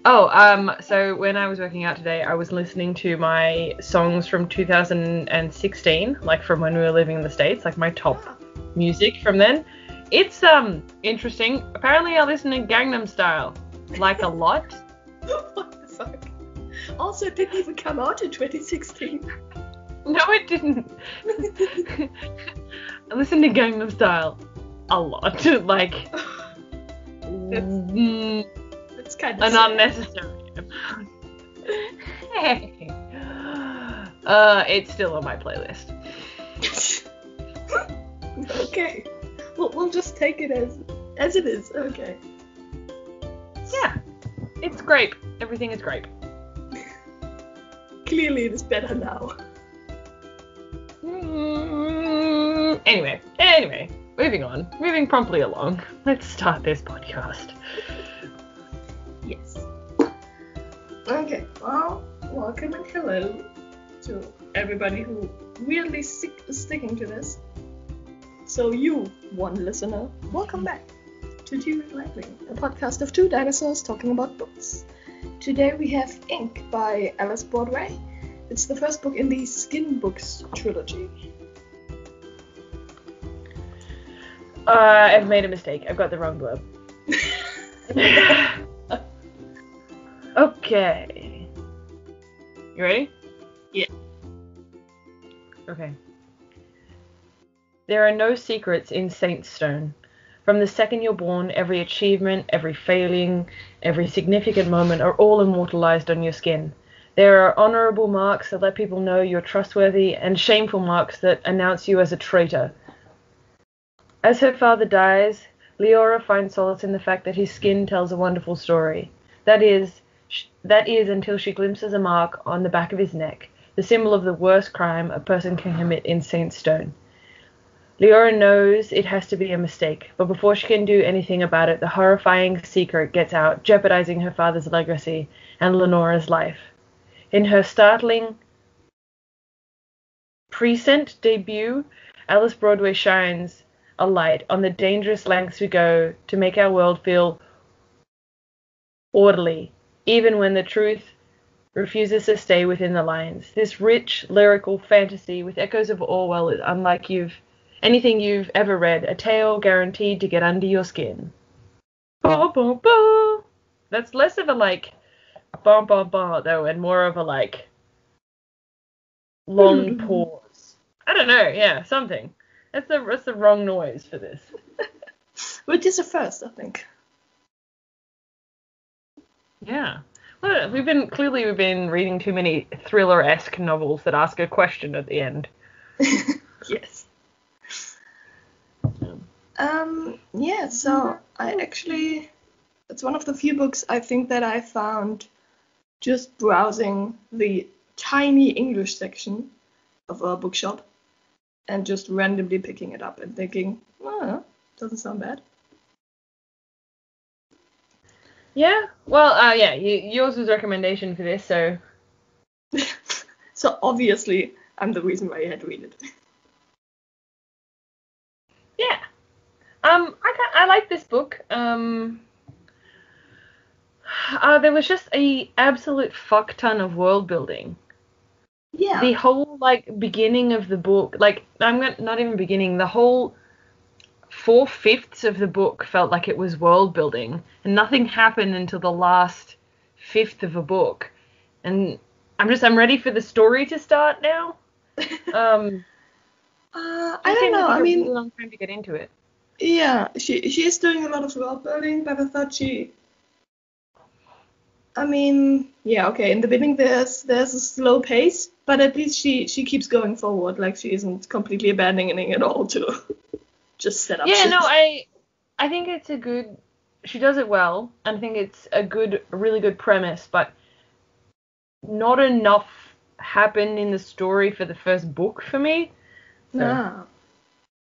So when I was working out today, I was listening to my songs from 2016, like from when we were living in the States, like my top music from then. It's interesting. Apparently I listen to Gangnam Style, like a lot. What the fuck? Also, it didn't even come out in 2016. No, it didn't. I listen to Gangnam Style a lot. Like, It's kind of an sad. unnecessary amount. Hey. It's still on my playlist. Okay. We'll just take it as it is. Okay. Yeah. It's grape. Everything is grape. Clearly, it is better now. Anyway, moving on. Moving promptly along. Let's start this podcast. Yes. Okay. Well, welcome and hello to everybody who weirdly sticking to this. So you, one listener, welcome back to Two Lightly, a podcast of two dinosaurs talking about books. Today we have Ink by Alice Broadway. It's the first book in the Skin Books trilogy. I've made a mistake. I've got the wrong blurb. Okay. You ready? Yeah. Okay. There are no secrets in Saint Stone. From the second you're born, every achievement, every failing, every significant moment are all immortalized on your skin. There are honorable marks that let people know you're trustworthy, and shameful marks that announce you as a traitor. As her father dies, Leora finds solace in the fact that his skin tells a wonderful story. That is until she glimpses a mark on the back of his neck, the symbol of the worst crime a person can commit in Saint Stone. Leora knows it has to be a mistake, but before she can do anything about it, the horrifying secret gets out, jeopardizing her father's legacy and Lenora's life. In her startling Prescient debut, Alice Broadway shines a light on the dangerous lengths we go to make our world feel orderly, even when the truth refuses to stay within the lines. This rich, lyrical fantasy with echoes of Orwell is unlike anything you've ever read, a tale guaranteed to get under your skin. Ba, ba, ba. That's less of a like ba ba ba though, and more of a like long pause. I don't know, yeah, something. That's the wrong noise for this. Which is a first, I think. Yeah. Well, we've been reading too many thriller-esque novels that ask a question at the end. Yes. Yeah, so it's one of the few books I think that I found just browsing the tiny English section of a bookshop and just randomly picking it up and thinking, doesn't sound bad. Yeah, well, yeah, yours was a recommendation for this, so... So obviously, I'm the reason why you had to read it. Yeah. I like this book. There was just a absolute fuck ton of world building. Yeah. The whole, beginning of the book, not even beginning, the whole 4/5 of the book felt like it was world building, and nothing happened until the last fifth of a book. And I'm ready for the story to start now. I don't know. I mean, a really long time to get into it. Yeah, she is doing a lot of world building, but I thought in the beginning there's a slow pace, but at least she keeps going forward, like she isn't completely abandoning it all to just set up shit. No, I think she does it well, and I think it's a really good premise, but not enough happened in the story for the first book for me. So. No.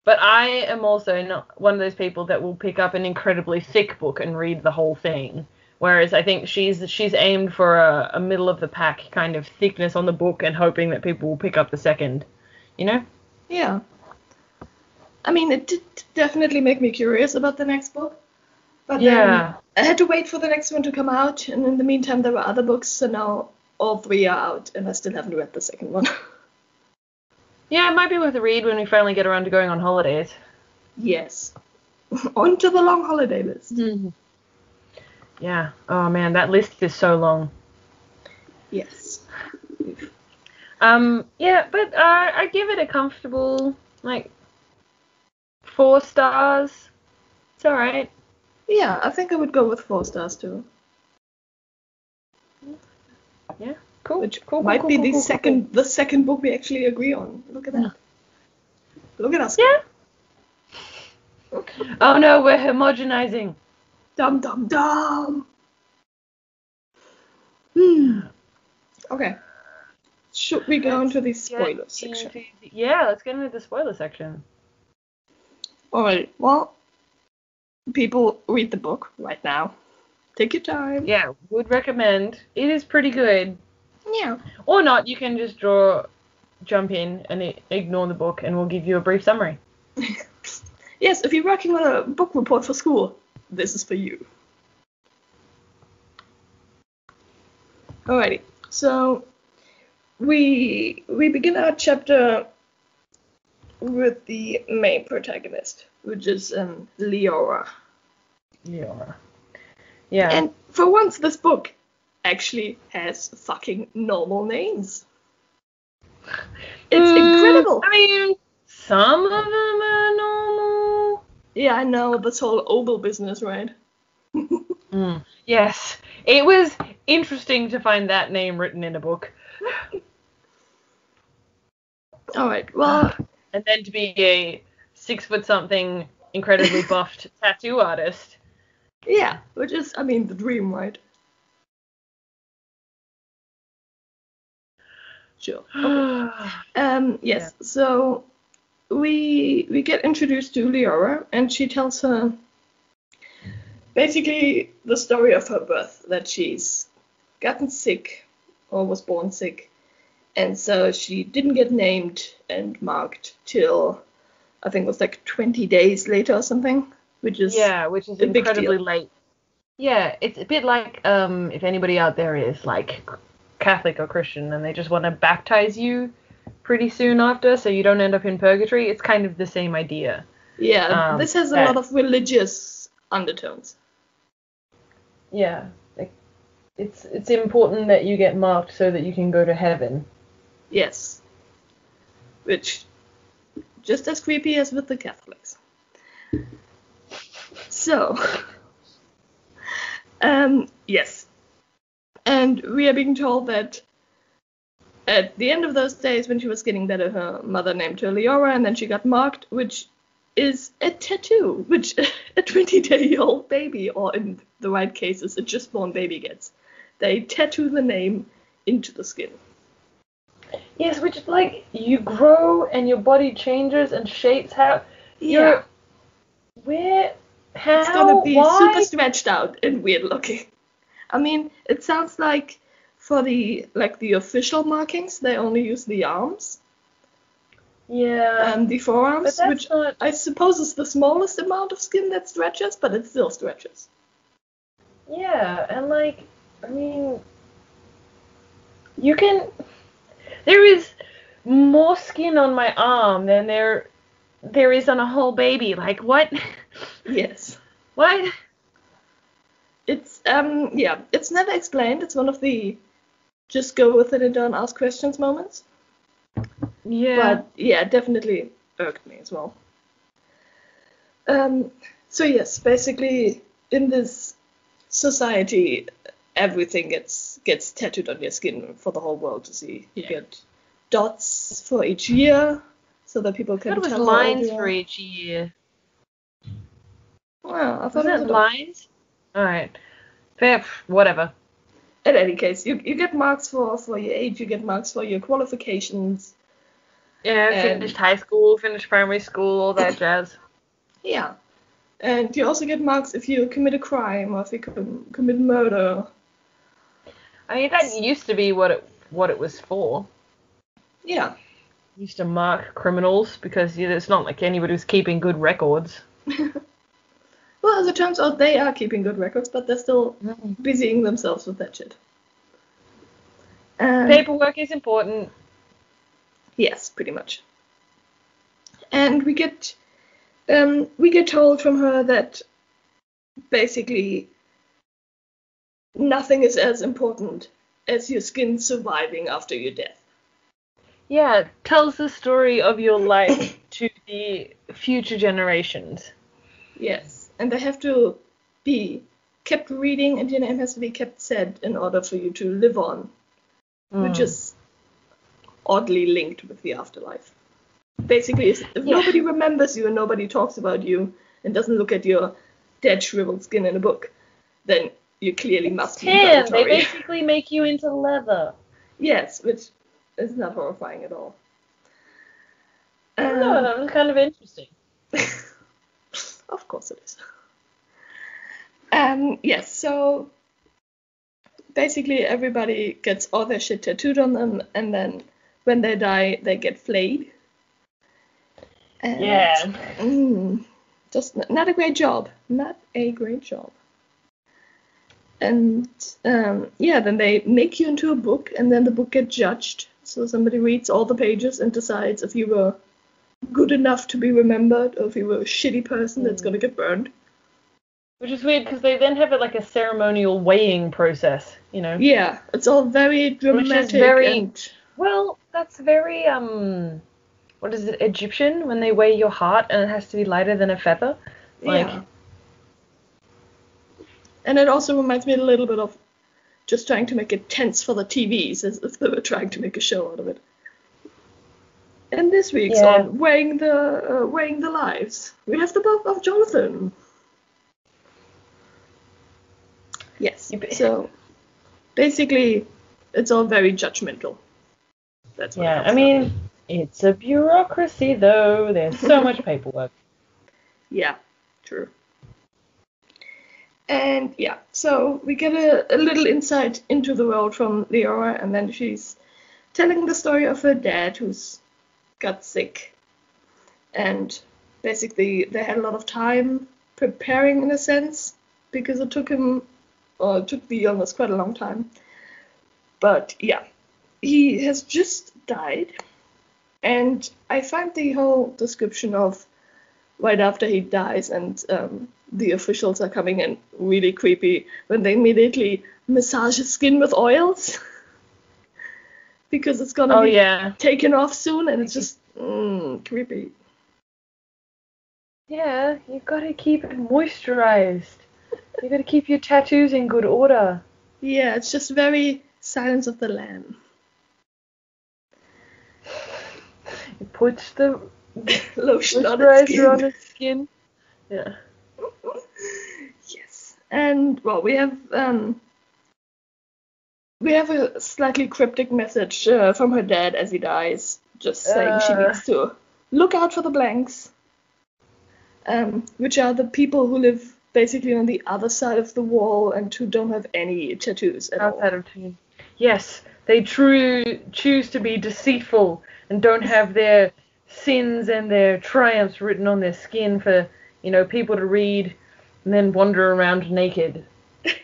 But I am also not one of those people that will pick up an incredibly thick book and read the whole thing. Whereas I think she's aimed for a middle of the pack kind of thickness on the book and hoping that people will pick up the second, you know? Yeah. I mean, it did definitely make me curious about the next book. But Yeah. then I had to wait for the next one to come out, and in the meantime there were other books, so now all three are out, and I still haven't read the second one. Yeah, it might be worth a read when we finally get around to going on holidays. Yes. On to the long holiday list. Yeah. Oh man, that list is so long. Yes. Yeah, but I give it a comfortable, like, 4 stars. It's alright. Yeah, I think I would go with 4 stars too. Yeah, cool. Which cool, might cool, be cool, the cool, second the second book we actually agree on. Look at that. Look at us. Yeah. Oh no, we're homogenizing. Dum dum dum. Okay. Should we go into the spoiler section? Yeah, let's get into the spoiler section. Alright, well, people read the book right now. Take your time. Yeah, would recommend. It is pretty good. Yeah. Or not, you can just jump in and ignore the book and we'll give you a brief summary. Yes, if you're working on a book report for school, this is for you. Alrighty, so we begin our chapter with the main protagonist, which is Leora. Leora. Yeah. And for once, this book actually has fucking normal names. It's incredible. I mean, some of them are normal. Yeah, I know, this whole Ogle business, right? Yes. It was interesting to find that name written in a book. Alright, well... And then to be a 6-foot-something, incredibly buffed tattoo artist. Yeah, which is, I mean, the dream, right? Sure. Okay. Yes, yeah. So we get introduced to Leora, and she tells her basically the story of her birth, that she's gotten sick, or was born sick, and so she didn't get named and marked till, I think it was like 20 days later or something, which is incredibly late. Yeah, it's a bit like if anybody out there is like Catholic or Christian and they just want to baptize you pretty soon after so you don't end up in purgatory. It's kind of the same idea. Yeah, this has a lot of religious undertones. Yeah, like, it's important that you get marked so that you can go to heaven. Yes. Which, just as creepy as with the Catholics. So, yes. And we are being told that at the end of those days when she was getting better, her mother named her Leora, and then she got marked, which is a tattoo, which a 20-day-old baby, or in the right cases, a just born baby gets. They tattoo the name into the skin. Yes, which, like, you grow and your body changes and shapes how you're... Where? How? It's gonna be super stretched out and weird looking. I mean, it sounds like for the official markings, they only use the arms. Yeah. And the forearms, which not... I suppose is the smallest amount of skin that stretches, but it still stretches. Yeah, and like, I mean, you can... There is more skin on my arm than there is on a whole baby. Like, what? Yes. What? It's, it's never explained. It's one of the just go with it and don't ask questions moments. Yeah. But, yeah, it definitely irked me as well. So, yes, basically, in this society, everything gets tattooed on your skin for the whole world to see. You get dots for each year, so that people can tell. I thought it was lines for each year. Well, I thought it was lines? Alright. Fair, whatever. In any case, you get marks for your age, you get marks for your qualifications. Yeah, finished high school, finished primary school, all that jazz. Yeah. And you also get marks if you commit a crime or if you commit murder. I mean, that used to be what it was for. Yeah. Used to mark criminals because it's not like anybody was keeping good records. Well, as it turns out, they are keeping good records, but they're still busying themselves with that shit. Paperwork is important. Yes, pretty much. And we get told from her that basically nothing is as important as your skin surviving after your death. Yeah, it tells the story of your life to the future generations. Yes, and they have to be kept reading, and your name has to be kept said in order for you to live on, which is oddly linked with the afterlife. Basically, if nobody remembers you and nobody talks about you and doesn't look at your dead, shriveled skin in a book, then you clearly must be in purgatory. They basically make you into leather. Yes, which is not horrifying at all. No, that was kind of interesting. Of course it is. Yes, so basically everybody gets all their shit tattooed on them, and then when they die, they get flayed. And, just not a great job. Not a great job. And then they make you into a book, and then the book gets judged. So somebody reads all the pages and decides if you were good enough to be remembered, or if you were a shitty person that's gonna get burned. Which is weird, because they then have it like a ceremonial weighing process, you know? Yeah, it's all very dramatic. Which is very, well, that's very, what is it, Egyptian, when they weigh your heart and it has to be lighter than a feather? Yeah. And it also reminds me a little bit of just trying to make it tense for the TVs, as if they were trying to make a show out of it. And this week's on weighing the lives, we have the book of Jonathan. Yes. So basically, it's all very judgmental. That's what. Yeah, I mean, it's a bureaucracy though. There's so much paperwork. Yeah, true. And yeah, so we get a little insight into the world from Leora, and then she's telling the story of her dad who's got sick. And basically they had a lot of time preparing, in a sense, because it took the illness quite a long time. But yeah, he has just died. And I find the whole description of right after he dies and the officials are coming in really creepy when they immediately massage his skin with oils. Because it's gonna be taken off soon, and it's just creepy. Yeah, you gotta keep it moisturized. You gotta keep your tattoos in good order. Yeah, it's just very Silence of the Lamb. It puts the lotion moisturizer on his skin. Yeah. Yes, and well, we have a slightly cryptic message from her dad as he dies, just saying she needs to look out for the blanks, which are the people who live basically on the other side of the wall and who don't have any tattoos at all. Outside of tattoos. Yes, they choose to be deceitful and don't have their sins and their triumphs written on their skin for, people to read and then wander around naked.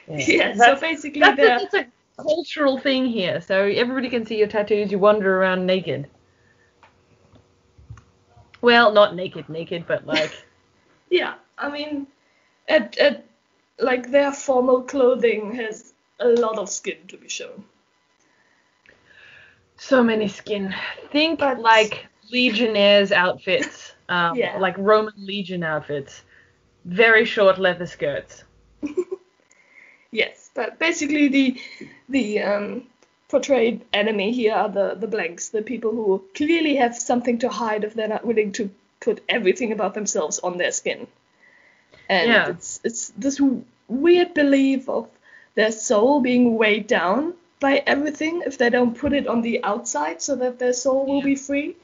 Yeah, so basically it's a cultural thing here, so everybody can see your tattoos, you wander around naked. Well, not naked, but like... Yeah, I mean, like their formal clothing has a lot of skin to be shown. So many skin. Think like Legionnaires' outfits, like Roman Legion outfits. Very short leather skirts. Yes, but basically the portrayed enemy here are the blanks, the people who clearly have something to hide if they're not willing to put everything about themselves on their skin. And it's this weird belief of their soul being weighed down by everything if they don't put it on the outside so that their soul will be free.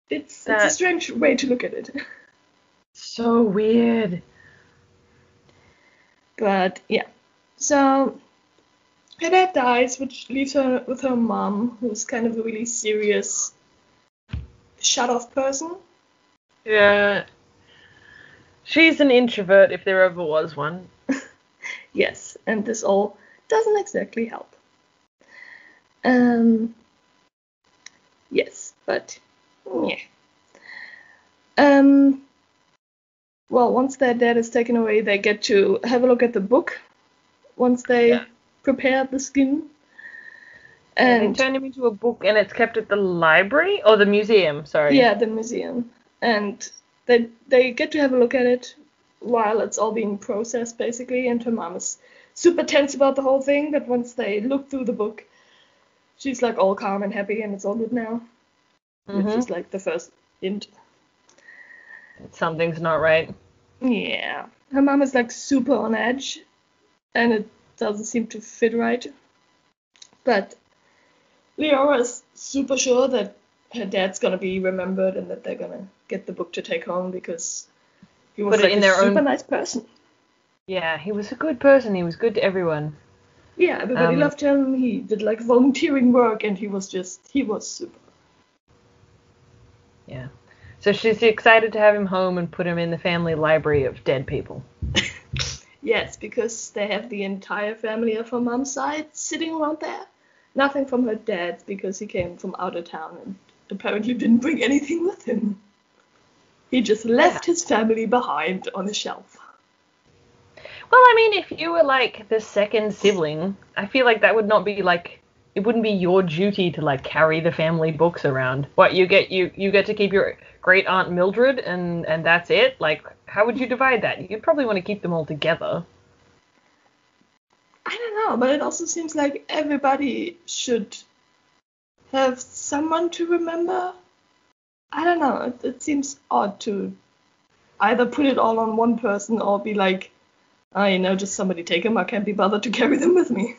It's a strange way to look at it. So weird. But yeah, so her dad dies, which leaves her with her mom, who's kind of a really serious, shut-off person. Yeah. She's an introvert if there ever was one. Yes, and this all doesn't exactly help. Yes, but yeah. Well, once their dad is taken away, they get to have a look at the book. Once they prepare the skin. And they turn him into a book, and it's kept at the library or the museum. Sorry. Yeah, the museum, and they get to have a look at it while it's all being processed, basically. And her mom is super tense about the whole thing, but once they look through the book, she's like all calm and happy, and it's all good now. Which is like the first hint. Something's not right. Yeah, her mom is like super on edge, and it doesn't seem to fit right. But Leora is super sure that her dad's gonna be remembered and that they're gonna get the book to take home because he was like a super nice person. Yeah, he was a good person. He was good to everyone. Yeah, everybody loved him. He did like volunteering work, and he was super. Yeah. So she's excited to have him home and put him in the family library of dead people. Yes, because they have the entire family of her mom's side sitting around there. Nothing from her dad's because he came from out of town and apparently didn't bring anything with him. He just left his family behind on a shelf. Well, I mean, if you were like the second sibling, I feel like that would not be like, it wouldn't be your duty to like carry the family books around. What, you get to keep your great aunt Mildred and that's it? Like, how would you divide that? You'd probably want to keep them all together. I don't know, but it also seems like everybody should have someone to remember. I don't know, it seems odd to either put it all on one person or be like, just somebody take them, I can't be bothered to carry them with me.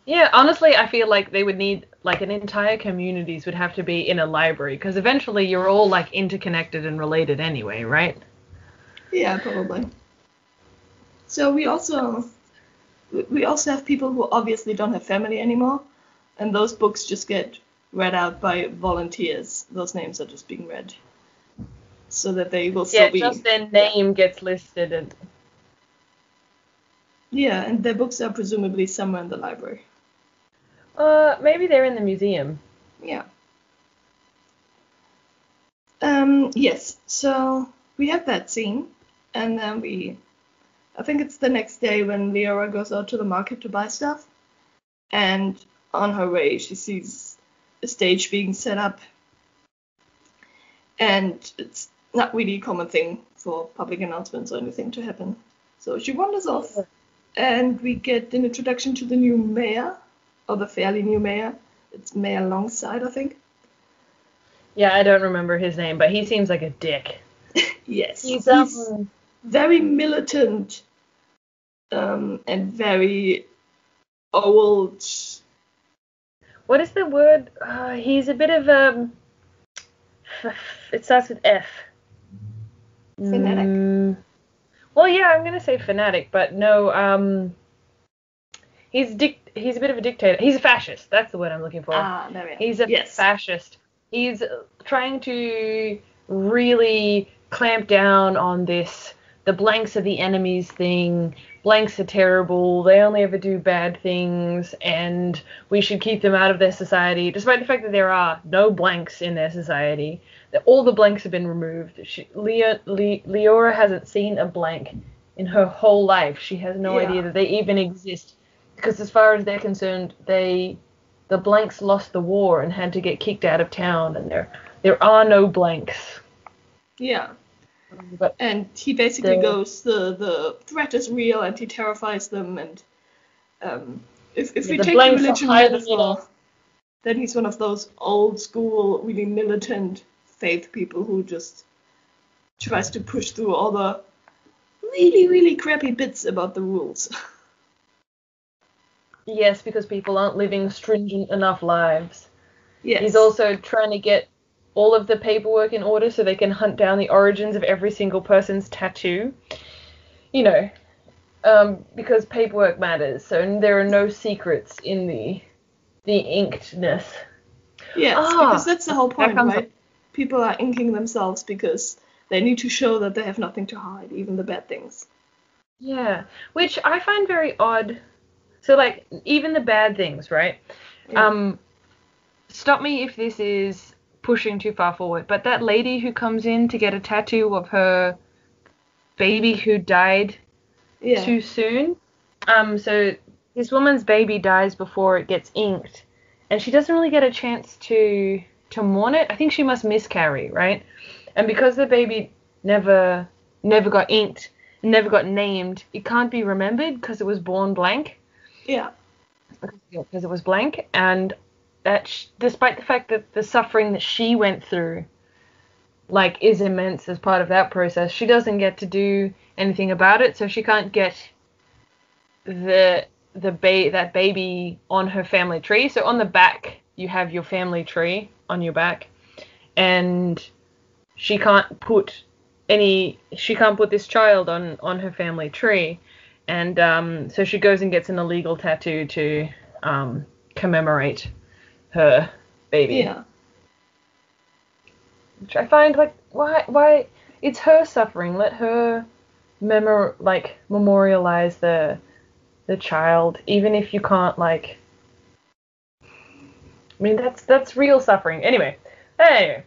Yeah, honestly, I feel like they would need, like, an entire communities would have to be in a library, because eventually you're all, like, interconnected and related anyway, right? Yeah, probably. So we also have people who obviously don't have family anymore, and those books just get read out by volunteers. Those names are just being read. So that they will still be... Yeah, just their name gets listed. And their books are presumably somewhere in the library. Maybe they're in the museum. Yeah. Yes, so we have that scene, and then I think it's the next day when Leora goes out to the market to buy stuff, and on her way she sees a stage being set up, and it's not really a common thing for public announcements or anything to happen. So she wanders off, and we get an introduction to the new mayor, or the fairly new mayor. It's Mayor Longside, I think. Yeah, I don't remember his name, but he seems like a dick. Yes. He's very militant, and very old. What is the word? He's a bit of it starts with F. Fanatic. Well, yeah, I'm gonna say fanatic, but no. He's a bit of a dictator. He's a fascist. That's the word I'm looking for. There we are. He's a fascist. He's trying to really clamp down on this. The blanks are the enemies thing. Blanks are terrible. They only ever do bad things, and we should keep them out of their society, despite the fact that there are no blanks in their society. All the blanks have been removed. Leora hasn't seen a blank in her whole life. She has no idea that they even exist. Because as far as they're concerned, the blanks lost the war and had to get kicked out of town, and there are no blanks. Yeah. And he basically goes, the threat is real, and he terrifies them, and if we take the religion metaphor, then he's one of those old school, really militant faith people who just tries to push through all the really, really crappy bits about the rules. Yes, because people aren't living stringent enough lives. Yes. He's also trying to get all of the paperwork in order so they can hunt down the origins of every single person's tattoo. Because paperwork matters, so there are no secrets in the inkedness. Yes, because that's the whole point, right? People are inking themselves because they need to show that they have nothing to hide, even the bad things. Yeah, which I find very odd. So, like, even the bad things, right? Yeah. Stop me if this is pushing too far forward, but that lady who comes in to get a tattoo of her baby who died Yeah. too soon. So this woman's baby dies before it gets inked, and she doesn't really get a chance to mourn it. I think she must miscarry, right? And because the baby never got inked, never got named, it can't be remembered because it was born blank. Yeah. Because it was blank, and that despite the fact that the suffering that she went through, like, is immense as part of that process, she doesn't get to do anything about it, so she can't get that baby on her family tree. So on the back you have your family tree on your back, and she can't put this child on her family tree, and so she goes and gets an illegal tattoo to commemorate her baby. Yeah. Which I find, like, why it's her suffering. Let her memorialize the child, even if you can't, like. I mean, that's real suffering. Anyway,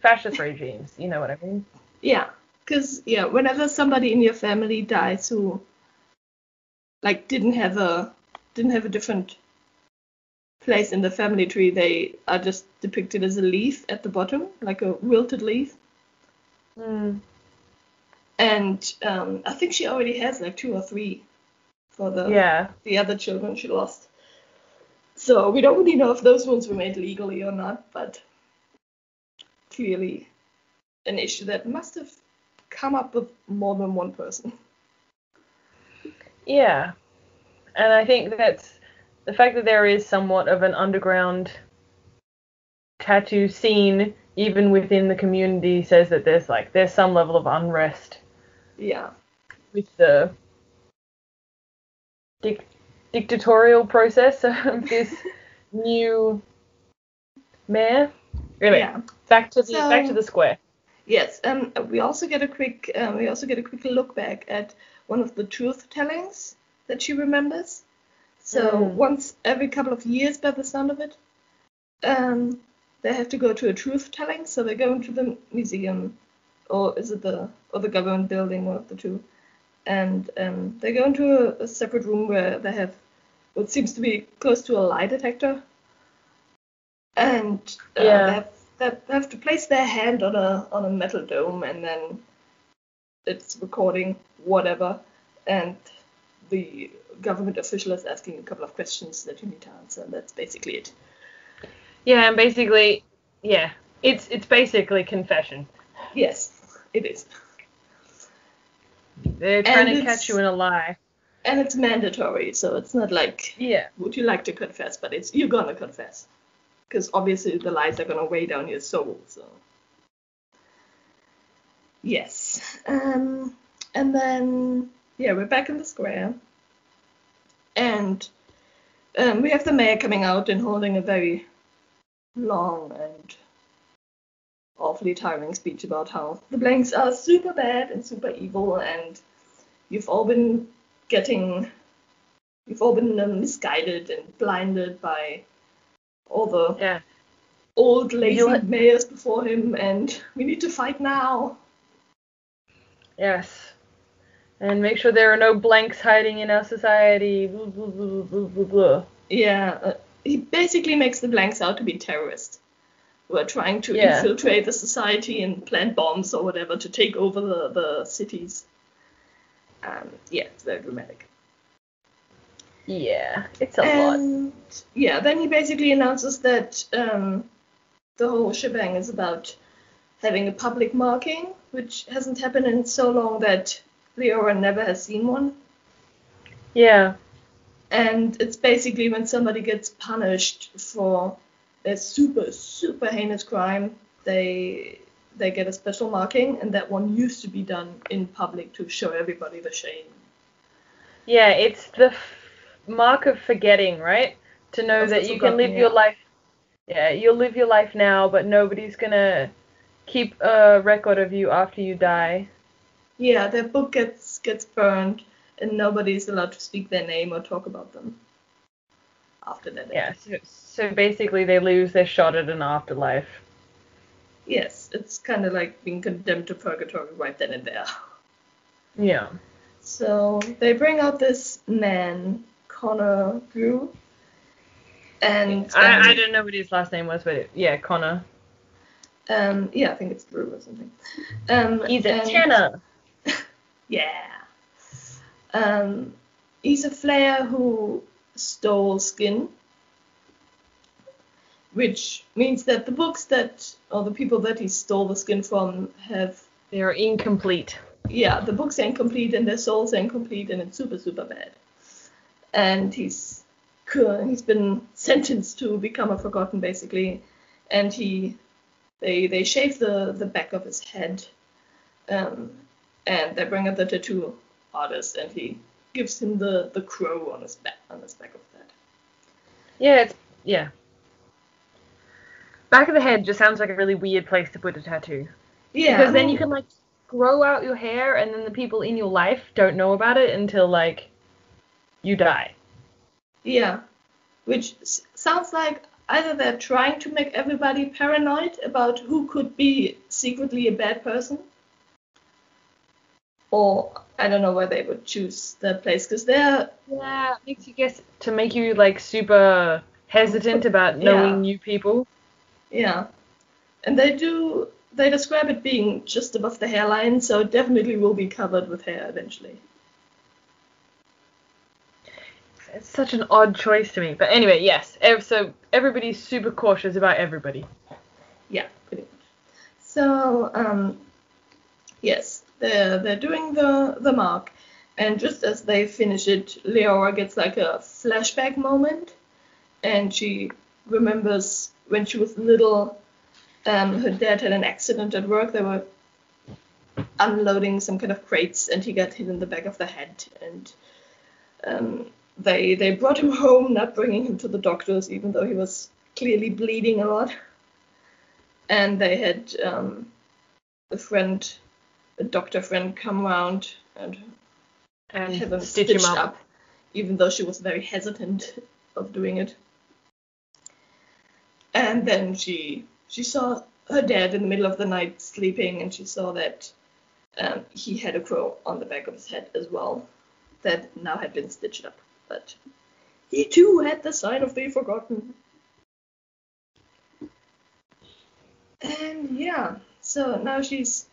fascist regimes, you know what I mean? Yeah. Because, whenever somebody in your family dies who, like, didn't have a different place in the family tree, they are just depicted as a leaf at the bottom, like a wilted leaf. Mm. And I think she already has like 2 or 3 for the other children she lost. So we don't really know if those ones were made legally or not, but clearly an issue that must have come up with more than one person. Yeah. And I think that's the fact that there is somewhat of an underground tattoo scene, even within the community, says that there's some level of unrest. Yeah. With the dictatorial process of this new mayor. Anyway, Yeah. back to the square. Yes, we also get a quick look back at one of the truth tellings that she remembers. So once every couple of years, by the sound of it, they have to go to a truth telling. So they go into the museum, or is it the government building, one of the two, and they go into a separate room where they have what seems to be close to a lie detector, and they have to place their hand on a metal dome, and then it's recording whatever, and the government official is asking a couple of questions that you need to answer, and that's basically it. Yeah, and basically, it's basically confession. Yes, it is. They're trying to catch you in a lie. And it's mandatory, so it's not like, would you like to confess, but it's, you're gonna confess. Because obviously the lies are gonna weigh down your soul, so. Yes. And then, we're back in the square. And we have the mayor coming out and holding a very long and awfully tiring speech about how the blanks are super bad and super evil, and you've all been misguided and blinded by all the old lazy mayors before him, and we need to fight now. Yes. And make sure there are no blanks hiding in our society. Blah, blah, blah, blah, blah, blah. Yeah, he basically makes the blanks out to be terrorists who are trying to infiltrate the society and plant bombs or whatever to take over the cities. It's very dramatic. Yeah, it's a lot. Yeah, then he basically announces that the whole shebang is about having a public marking, which hasn't happened in so long that Leora never has seen one. Yeah. And it's basically when somebody gets punished for a super, super heinous crime, they get a special marking, and that one used to be done in public to show everybody the shame. Yeah, it's the mark of forgetting, right? To know that you can live your life. Yeah, you'll live your life now, but nobody's gonna keep a record of you after you die. Yeah, their book gets burned, and nobody's allowed to speak their name or talk about them after their death. Yeah, so basically they lose their shot at an afterlife. Yes, it's kind of like being condemned to purgatory right then and there. Yeah. So they bring out this man, Connor Drew, and I don't know what his last name was, but yeah, Connor. Yeah, I think it's Drew or something. He's a tenor. Yeah. He's a flayer who stole skin, which means that the books or the people that he stole the skin from they're incomplete. Yeah, the books are incomplete and their souls are incomplete, and it's super, super bad. And he's been sentenced to become a Forgotten, basically, and they shave the back of his head, and they bring up the tattoo artist, and he gives him the crow on his back of that. Yeah. Back of the head just sounds like a really weird place to put a tattoo. Yeah. Because then you can like grow out your hair, and then the people in your life don't know about it until like you die. Yeah, which sounds like either they're trying to make everybody paranoid about who could be secretly a bad person, or I don't know why they would choose that place, because they're... Yeah, makes you guess to make you like super hesitant about knowing new people. Yeah, and they describe it being just above the hairline, so it definitely will be covered with hair eventually. It's such an odd choice to me. But anyway, yes. So everybody's super cautious about everybody. Yeah, pretty much. So, yes, they're doing the mark, and just as they finish it, Leora gets like a flashback moment, and she remembers when she was little, her dad had an accident at work. They were unloading some kind of crates, and he got hit in the back of the head, and they brought him home, not bringing him to the doctors, even though he was clearly bleeding a lot. And they had a doctor friend, come around and have him stitch him up, even though she was very hesitant of doing it. And then she saw her dad in the middle of the night sleeping, and she saw that he had a crow on the back of his head as well that now had been stitched up. But he too had the sign of the Forgotten. And yeah, so now she's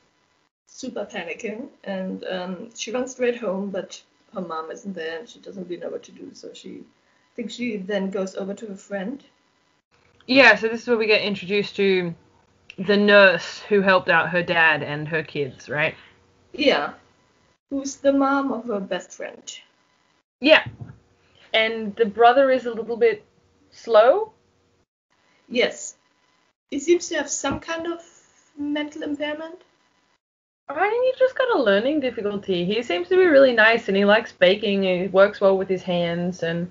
super panicking, and she runs straight home, but her mom isn't there, and she doesn't really know what to do, so I think she then goes over to her friend. Yeah, so this is where we get introduced to the nurse who helped out her dad and her kids, right? Yeah, who's the mom of her best friend. Yeah, and the brother is a little bit slow? Yes. He seems to have some kind of mental impairment. I think he's just got a learning difficulty. He seems to be really nice, and he likes baking, and he works well with his hands, and...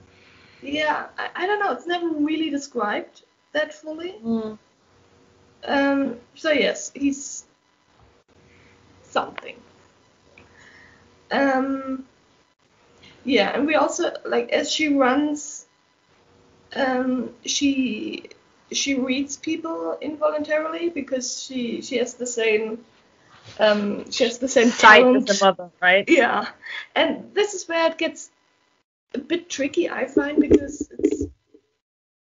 Yeah, I don't know. It's never really described that fully. So yes, he's something. Yeah, and we also, like, as she runs, she reads people involuntarily, because she has the same talent as the mother, right? Yeah, and this is where it gets a bit tricky, I find, because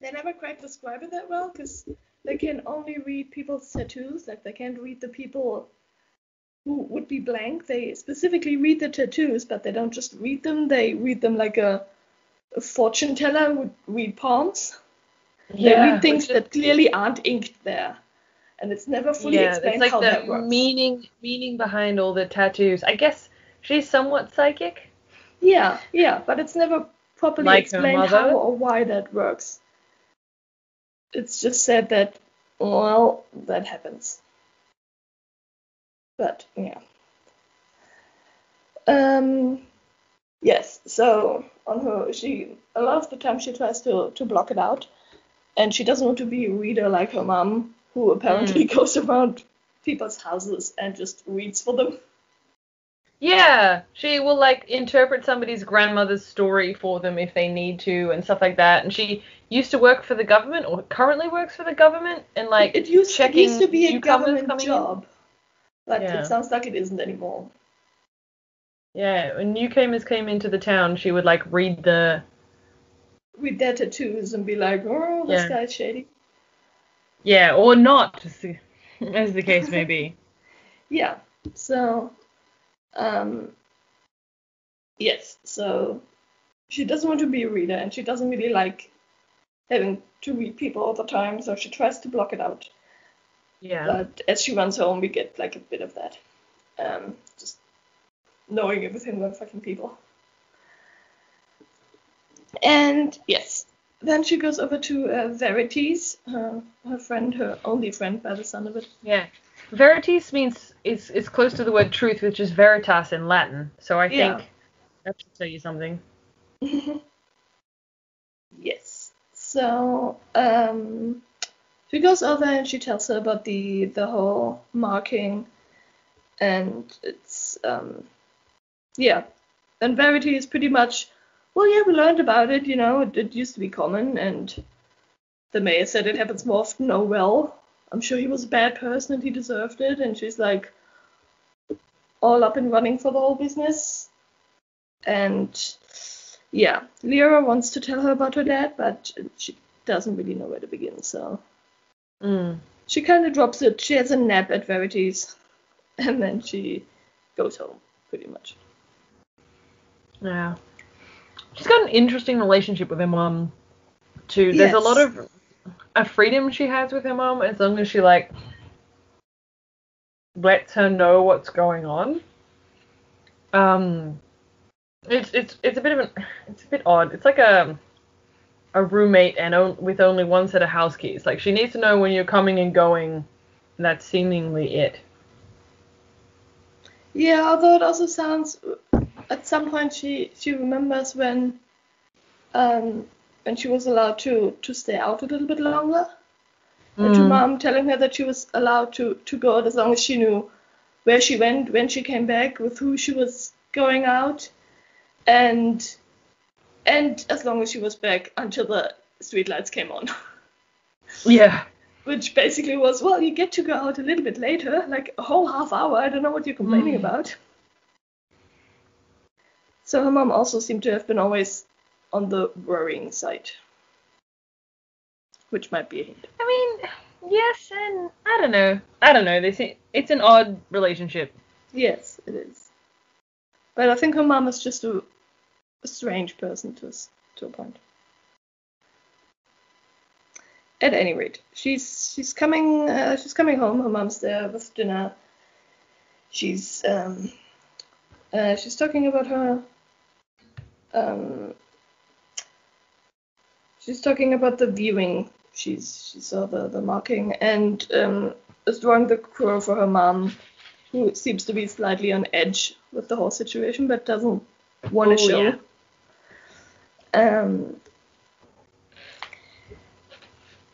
they never quite describe it that well, because they can only read people's tattoos. Like, they can't read the people who would be blank. They specifically read the tattoos, but they don't just read them. They read them like a fortune teller would read palms. They read things that clearly aren't inked there. And it's never fully explained how that works. Meaning behind all the tattoos. I guess she's somewhat psychic. Yeah, but it's never properly explained how or why that works. It's just said that, well, that happens. But, yeah. Yes, so on her, a lot of the time she tries to block it out. And she doesn't want to be a reader like her mom, who apparently goes around people's houses and just reads for them. Yeah, she will like interpret somebody's grandmother's story for them if they need to and stuff like that. And she used to work for the government, or currently works for the government, and like It used checking to be a newcomers government coming job, but Yeah. it sounds like it isn't anymore. in. Yeah, when newcomers came into the town, she would like read Read their tattoos and be like, oh, this Yeah. guy's shady. Yeah, or not, as the case may be. Yeah. So, yes. So she doesn't want to be a reader, and she doesn't really like having to read people all the time, so she tries to block it out. Yeah. But as she runs home, we get like a bit of that. Just knowing everything about fucking people. And yes, then she goes over to Verities, her friend, her only friend by the sound of it. Yeah. Veritas means it's close to the word truth, which is veritas in Latin. So I think that should tell you something. Yes. So she goes over and she tells her about the whole marking, and it's yeah. And Verity is pretty much, well, yeah, we learned about it, it used to be common, and the mayor said it happens more often. Oh well, I'm sure he was a bad person and he deserved it. And she's like all up and running for the whole business. And yeah, Lyra wants to tell her about her dad, but she doesn't really know where to begin, so she kind of drops it. She has a nap at Verities, and then she goes home, pretty much. Yeah. She's got an interesting relationship with her mom, too. There's a lot of a freedom she has with her mom as long as she, like, lets her know what's going on. It's a bit of it's a bit odd. It's like a roommate and with only one set of house keys. Like, she needs to know when you're coming and going, and that's seemingly it. Yeah, although it also sounds, at some point she remembers when she was allowed to stay out a little bit longer. And to mom telling her that she was allowed to go out as long as she knew where she went, when she came back, with who she was going out, and as long as she was back until the streetlights came on. Yeah. Which basically was, well, you get to go out a little bit later, like a whole half hour. I don't know what you're complaining about. So her mom also seemed to have been always on the worrying side. Which might be a hint. I mean, yes, and I don't know. It's an odd relationship. Yes, it is. But I think her mom is just a strange person to a point. At any rate, she's coming home. Her mom's there with dinner. She's talking about her. She's talking about the viewing. She saw the marking and is drawing the crow for her mom, who seems to be slightly on edge with the whole situation, but doesn't want to show. Yeah.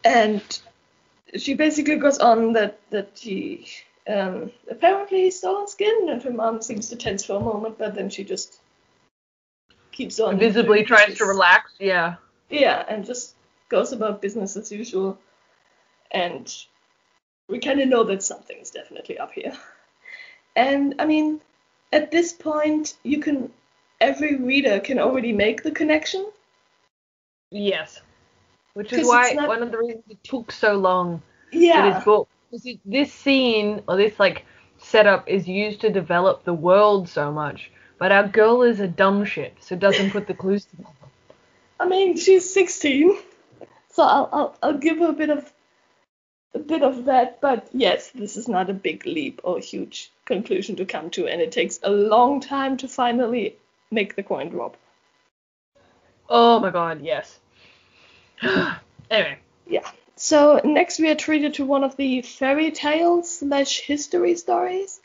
And she basically goes on that she apparently stolen skin, and her mom seems to tense for a moment, but then she just keeps on. Visibly tries to relax, yeah. Yeah, and just goes about business as usual. And we kind of know that something's definitely up here. And I mean, at this point, every reader can already make the connection. Yes. Which is why one of the reasons it took so long for this book. Because this scene, or this like setup, is used to develop the world so much. But our girl is a dumb shit, so doesn't put the clues together. I mean, she's 16, so I'll give her a bit of that. But yes, this is not a big leap or a huge conclusion to come to, and it takes a long time to finally make the coin drop. Oh my god, yes. Anyway. Yeah. So next we are treated to one of the fairy tales / history stories.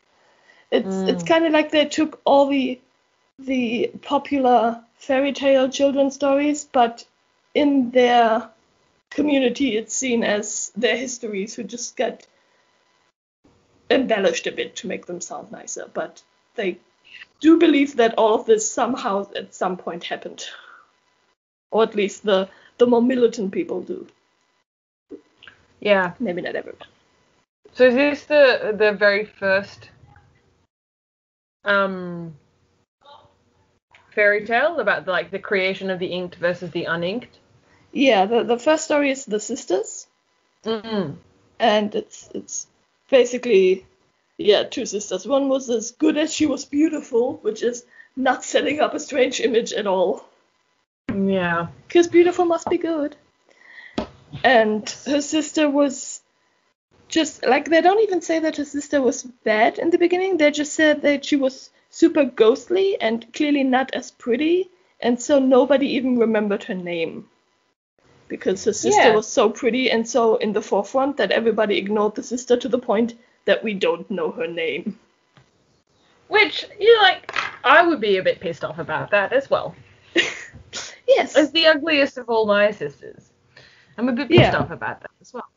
It's kind of like they took all the popular fairy tale children's stories, but in their community it's seen as their histories, who just got embellished a bit to make them sound nicer, but they do believe that all of this somehow at some point happened. Or at least the more militant people do. Yeah. Maybe not everyone. So is this the very first fairy tale about the creation of the inked versus the uninked? Yeah, the first story is The Sisters. Mm-hmm. And it's basically, two sisters. One was as good as she was beautiful, which is not setting up a strange image at all. Yeah. Because beautiful must be good. And her sister was just, they don't even say that her sister was bad in the beginning. They just said that she was super ghostly and clearly not as pretty. And so nobody even remembered her name. Because her sister was so pretty and so in the forefront that everybody ignored the sister to the point that we don't know her name. Which, I would be a bit pissed off about that as well. Yes. As the ugliest of all my sisters. I'm a bit pissed off about that as well.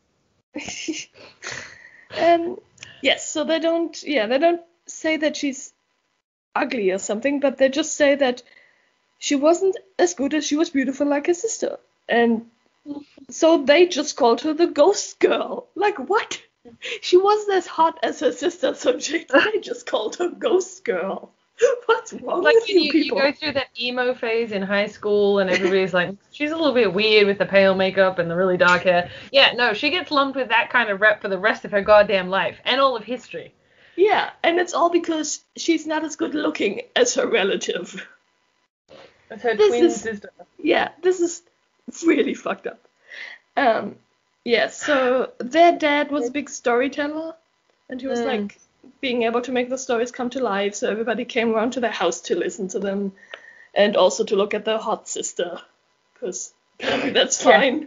Yes, so they don't say that she's ugly or something, but they just say that she wasn't as good as she was beautiful like her sister. And so they just called her the ghost girl. Like, what? She wasn't as hot as her sister, so they just called her ghost girl. What's wrong with you people? You go through that emo phase in high school and everybody's like, she's a little bit weird with the pale makeup and the really dark hair. Yeah, no, she gets lumped with that kind of rep for the rest of her goddamn life and all of history. Yeah, and it's all because she's not as good looking as her relative. As her twin sister. Yeah, this is really fucked up. So their dad was a big storyteller, and he was being able to make the stories come to life, so everybody came around to their house to listen to them, and also to look at their hot sister, because apparently that's fine. Yeah.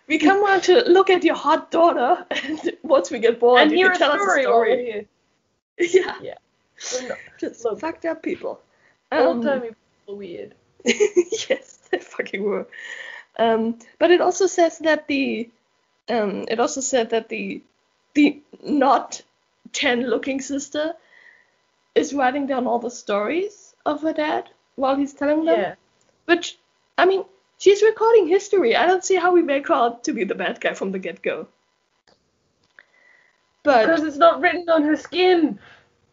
We come around to look at your hot daughter, and once we get bored, you can tell us a story. Yeah. Just fucked up people. Old-timey people are weird. Yes, they fucking were. But it also says that the not 10-looking sister is writing down all the stories of her dad while he's telling them. Yeah. Which, I mean, she's recording history. I don't see how we make her out to be the bad guy from the get-go. But because it's not written on her skin.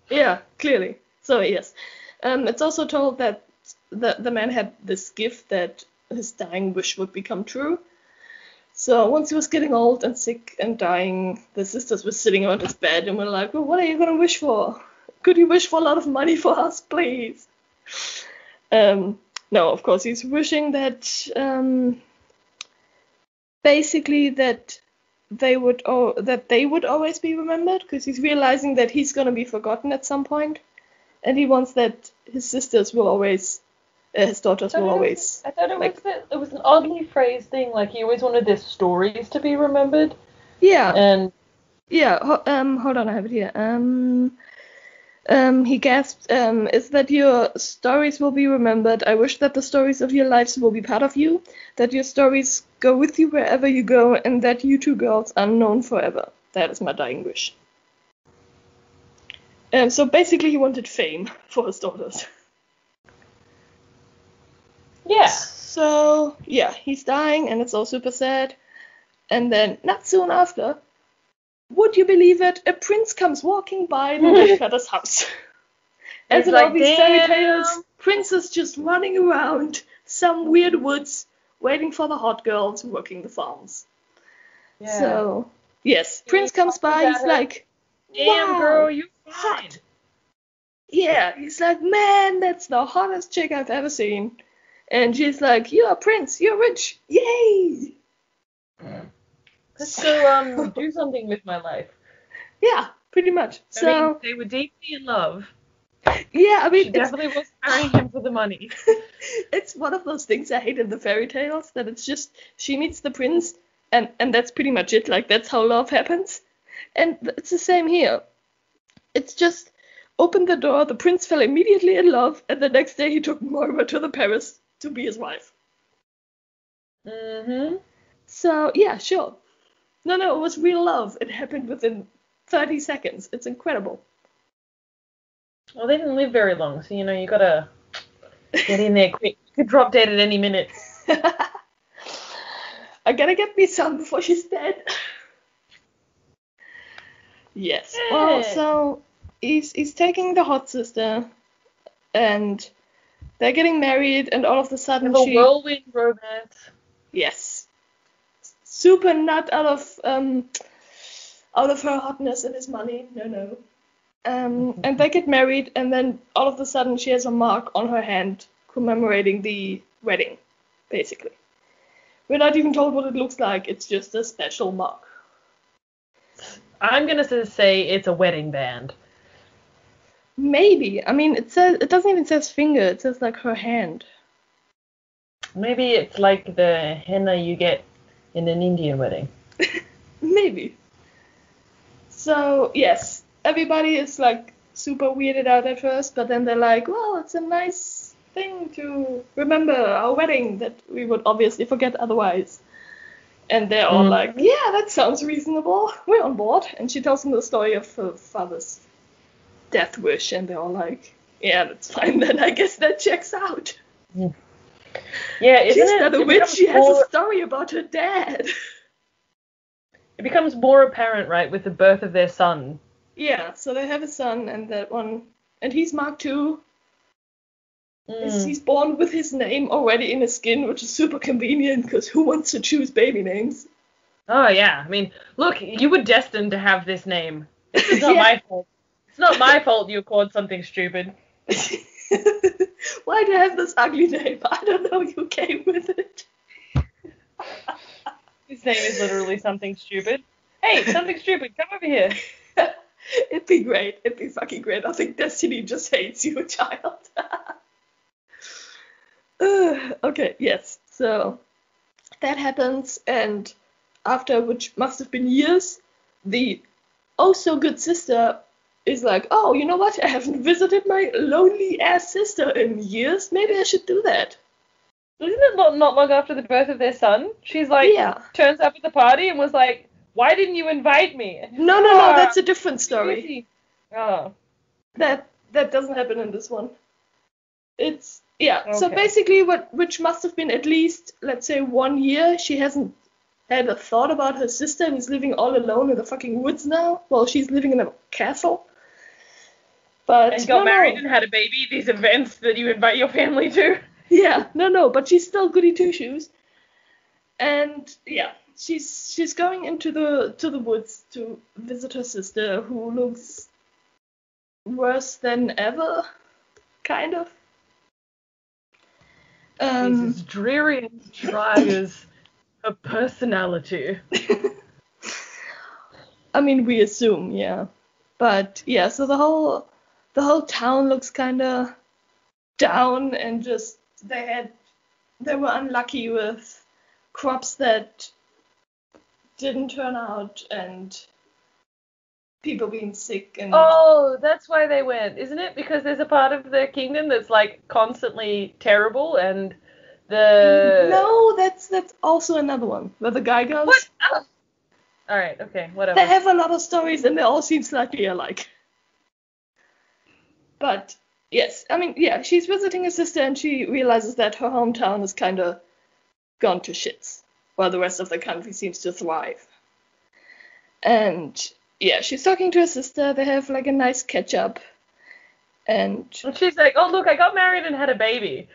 Yeah, clearly. So, yes. It's also told that the man had this gift that his dying wish would become true. So once he was getting old and sick and dying, the sisters were sitting around his bed and were like, well, what are you going to wish for? Could you wish for a lot of money for us, please? No, of course, he's wishing that, basically that they would always be remembered, because he's realizing that he's going to be forgotten at some point, and he wants that his sisters will always... his daughters will always... I thought it was an oddly phrased thing, like he always wanted their stories to be remembered. Yeah. And... Yeah, hold on, I have it here. He gasped, is that your stories will be remembered. I wish that the stories of your lives will be part of you, that your stories go with you wherever you go, and that you two girls are known forever. That is my dying wish. So basically he wanted fame for his daughters. Yeah. So, yeah, he's dying, and it's all super sad. And then, not soon after, would you believe it, a prince comes walking by the Woodcutter's house. As in all these fairy tales, princes just running around some weird woods, waiting for the hot girls working the farms. Yeah. So, yes, prince comes by, he's like, damn, wow, girl, you hot. Yeah, he's like, man, that's the hottest chick I've ever seen. And she's like, you're a prince, you're rich, yay! Let's go do something with my life. Yeah, pretty much. I mean, they were deeply in love. Yeah, I mean, she definitely was marrying him for the money. It's one of those things I hate in the fairy tales, that it's just, she meets the prince, and that's pretty much it. Like, that's how love happens. And it's the same here. It's just, opened the door, the prince fell immediately in love, and the next day he took Moira to the palace to be his wife. Mm-hmm. So, yeah, sure. No, it was real love. It happened within 30 seconds. It's incredible. Well, they didn't live very long, so you gotta get in there quick. You could drop dead at any minute. I gotta get me some before she's dead. Yes. Well, so he's taking the hot sister, and they're getting married, and all of a sudden a whirlwind romance. Yes. Super nut out of her hotness and his money. No. And they get married, and then all of a sudden she has a mark on her hand commemorating the wedding, basically. We're not even told what it looks like. It's just a special mark. I'm gonna say it's a wedding band. Maybe. I mean, it doesn't even say finger. It says like her hand. Maybe it's like the henna you get in an Indian wedding. Maybe. So yes, everybody is like super weirded out at first, but then they're like, well, it's a nice thing to remember our wedding that we would obviously forget otherwise. And they're all like, yeah, that sounds reasonable. We're on board. And she tells them the story of her father's death wish, and they're all like, yeah, that's fine then. I guess that checks out. Yeah, isn't She's not a witch. She has a story about her dad. It becomes more apparent, right, with the birth of their son. Yeah, so they have a son, and that one, and he's Mark too. He's born with his name already in his skin, which is super convenient, because who wants to choose baby names? Oh, yeah. I mean, look, you were destined to have this name. It's not my fault. It's not my fault you called something stupid. Why do you have this ugly name? I don't know, you came with it. His name is literally something stupid. Hey, something stupid, come over here. It'd be great. It'd be fucking great. I think Destiny just hates you, child. Okay, yes. So that happens, and after, which must have been years, the oh-so-good sister is like, oh, you know what? I haven't visited my lonely-ass sister in years. Maybe I should do that. Isn't it not long after the birth of their son? She's like, turns up at the party and was like, why didn't you invite me? No, that's a different story. Oh. That doesn't happen in this one. It's, okay. So basically which must have been at least, let's say, 1 year, she hasn't had a thought about her sister and is living all alone in the fucking woods now, while she's living in a castle. And got married and had a baby, these events that you invite your family to. Yeah, but she's still goody two-shoes. And yeah, she's going into the woods to visit her sister, who looks worse than ever, kind of. She's as dreary and dry as her personality. I mean, we assume, yeah. But yeah, so the whole town looks kind of down, and just they were unlucky with crops that didn't turn out, and people being sick. And oh, that's why they went, isn't it? Because there's a part of the kingdom that's like constantly terrible, and no, that's also another one where the guy goes. What? All right, okay, whatever. They have a lot of stories, and they all seem slightly alike. But yes, I mean, yeah, she's visiting her sister, and she realizes that her hometown is kind of gone to shits, while the rest of the country seems to thrive. And yeah, she's talking to her sister. They have like a nice catch up, and she's like, "Oh, look, I got married and had a baby."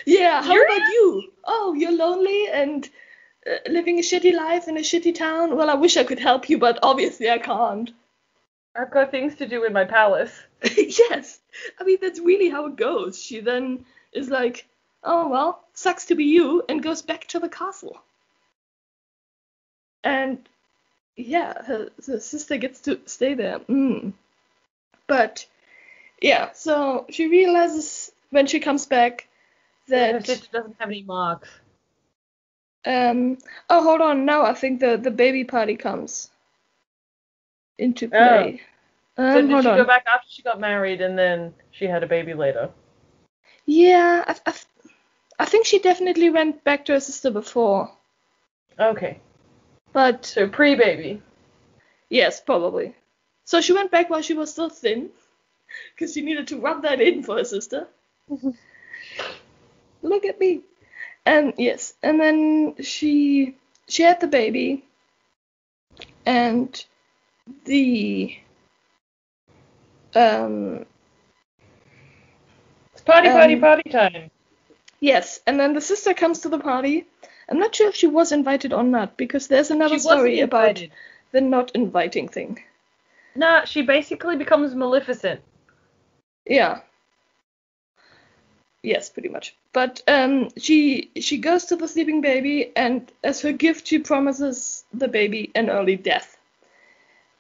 Yeah, how about you? Oh, you're lonely and living a shitty life in a shitty town. Well, I wish I could help you, but obviously I can't. I've got things to do in my palace. Yes, I mean, that's really how it goes. She then is like, oh, well, sucks to be you, and goes back to the castle. And yeah, her sister gets to stay there. But yeah, so she realizes when she comes back that her sister doesn't have any marks. Oh, hold on. Now I think the baby party comes into play. So did she go back after she got married and then she had a baby later? Yeah, I think she definitely went back to her sister before. Okay. But so pre-baby. Yes, probably. So she went back while she was still thin, because she needed to rub that in for her sister. Look at me. And yes, and then she had the baby, and the It's party time. yes, and then the sister comes to the party. I'm not sure if she was invited or not, because there's another story about the not inviting thing. Nah, she basically becomes Maleficent. Yeah. Yes, pretty much. But she goes to the sleeping baby, and as her gift, she promises the baby an early death.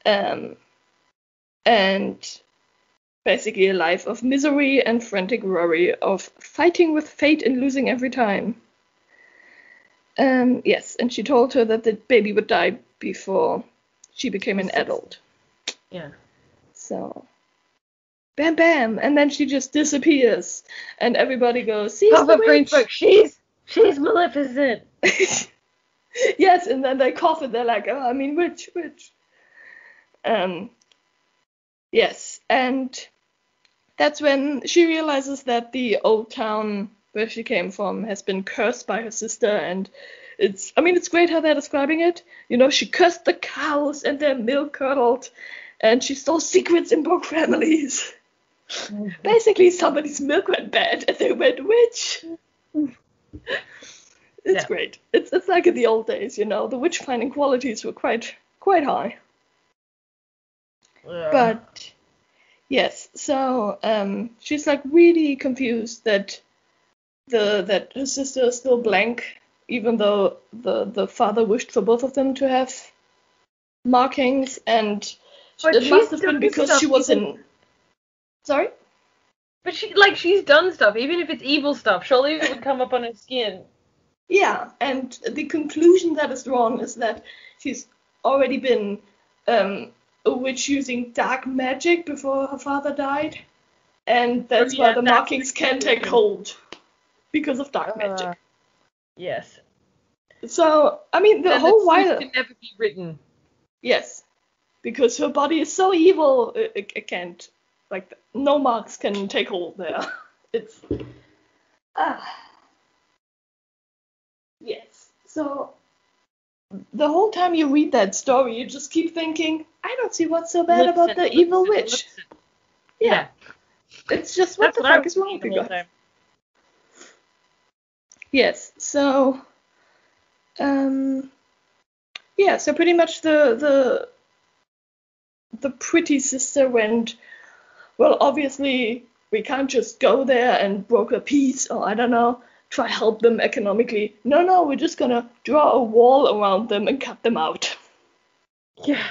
And basically a life of misery and frantic worry, of fighting with fate and losing every time. Yes, and she told her that the baby would die before she became an adult. Yeah. So, bam, bam, and then she just disappears, and everybody goes, "See, Puff-Up Green's book. She's Maleficent." Yes, and then they cough and they're like, "Oh, I mean, which?" Yes, and that's when she realizes that the old town where she came from has been cursed by her sister, and it's great how they're describing it. You know, she cursed the cows and their milk curdled, and she stole secrets in both families. Basically, somebody's milk went bad, and they went witch. It's great. It's like in the old days, you know. The witch finding qualities were quite high. But yes, so she's like really confused that her sister is still blank, even though the father wished for both of them to have markings, and it must have been because she was in. Sorry? But she's done stuff, even if it's evil stuff. Surely it would come up on her skin. Yeah, and the conclusion that is drawn is that she's already been a witch using dark magic before her father died, and that's why the markings can take hold because of dark magic. Yes. So, I mean, the whole while can never be written. Yes, because her body is so evil, it can't, like, no marks can take hold there. It's yes. So the whole time you read that story, you just keep thinking, I don't see what's so bad about the evil witch. Yeah. It's just, what the fuck is wrong with you guys? Yes, so so pretty much the pretty sister went, well, obviously we can't just go there and broker peace, or I don't know, try help them economically. No, we're just gonna draw a wall around them and cut them out. Yeah.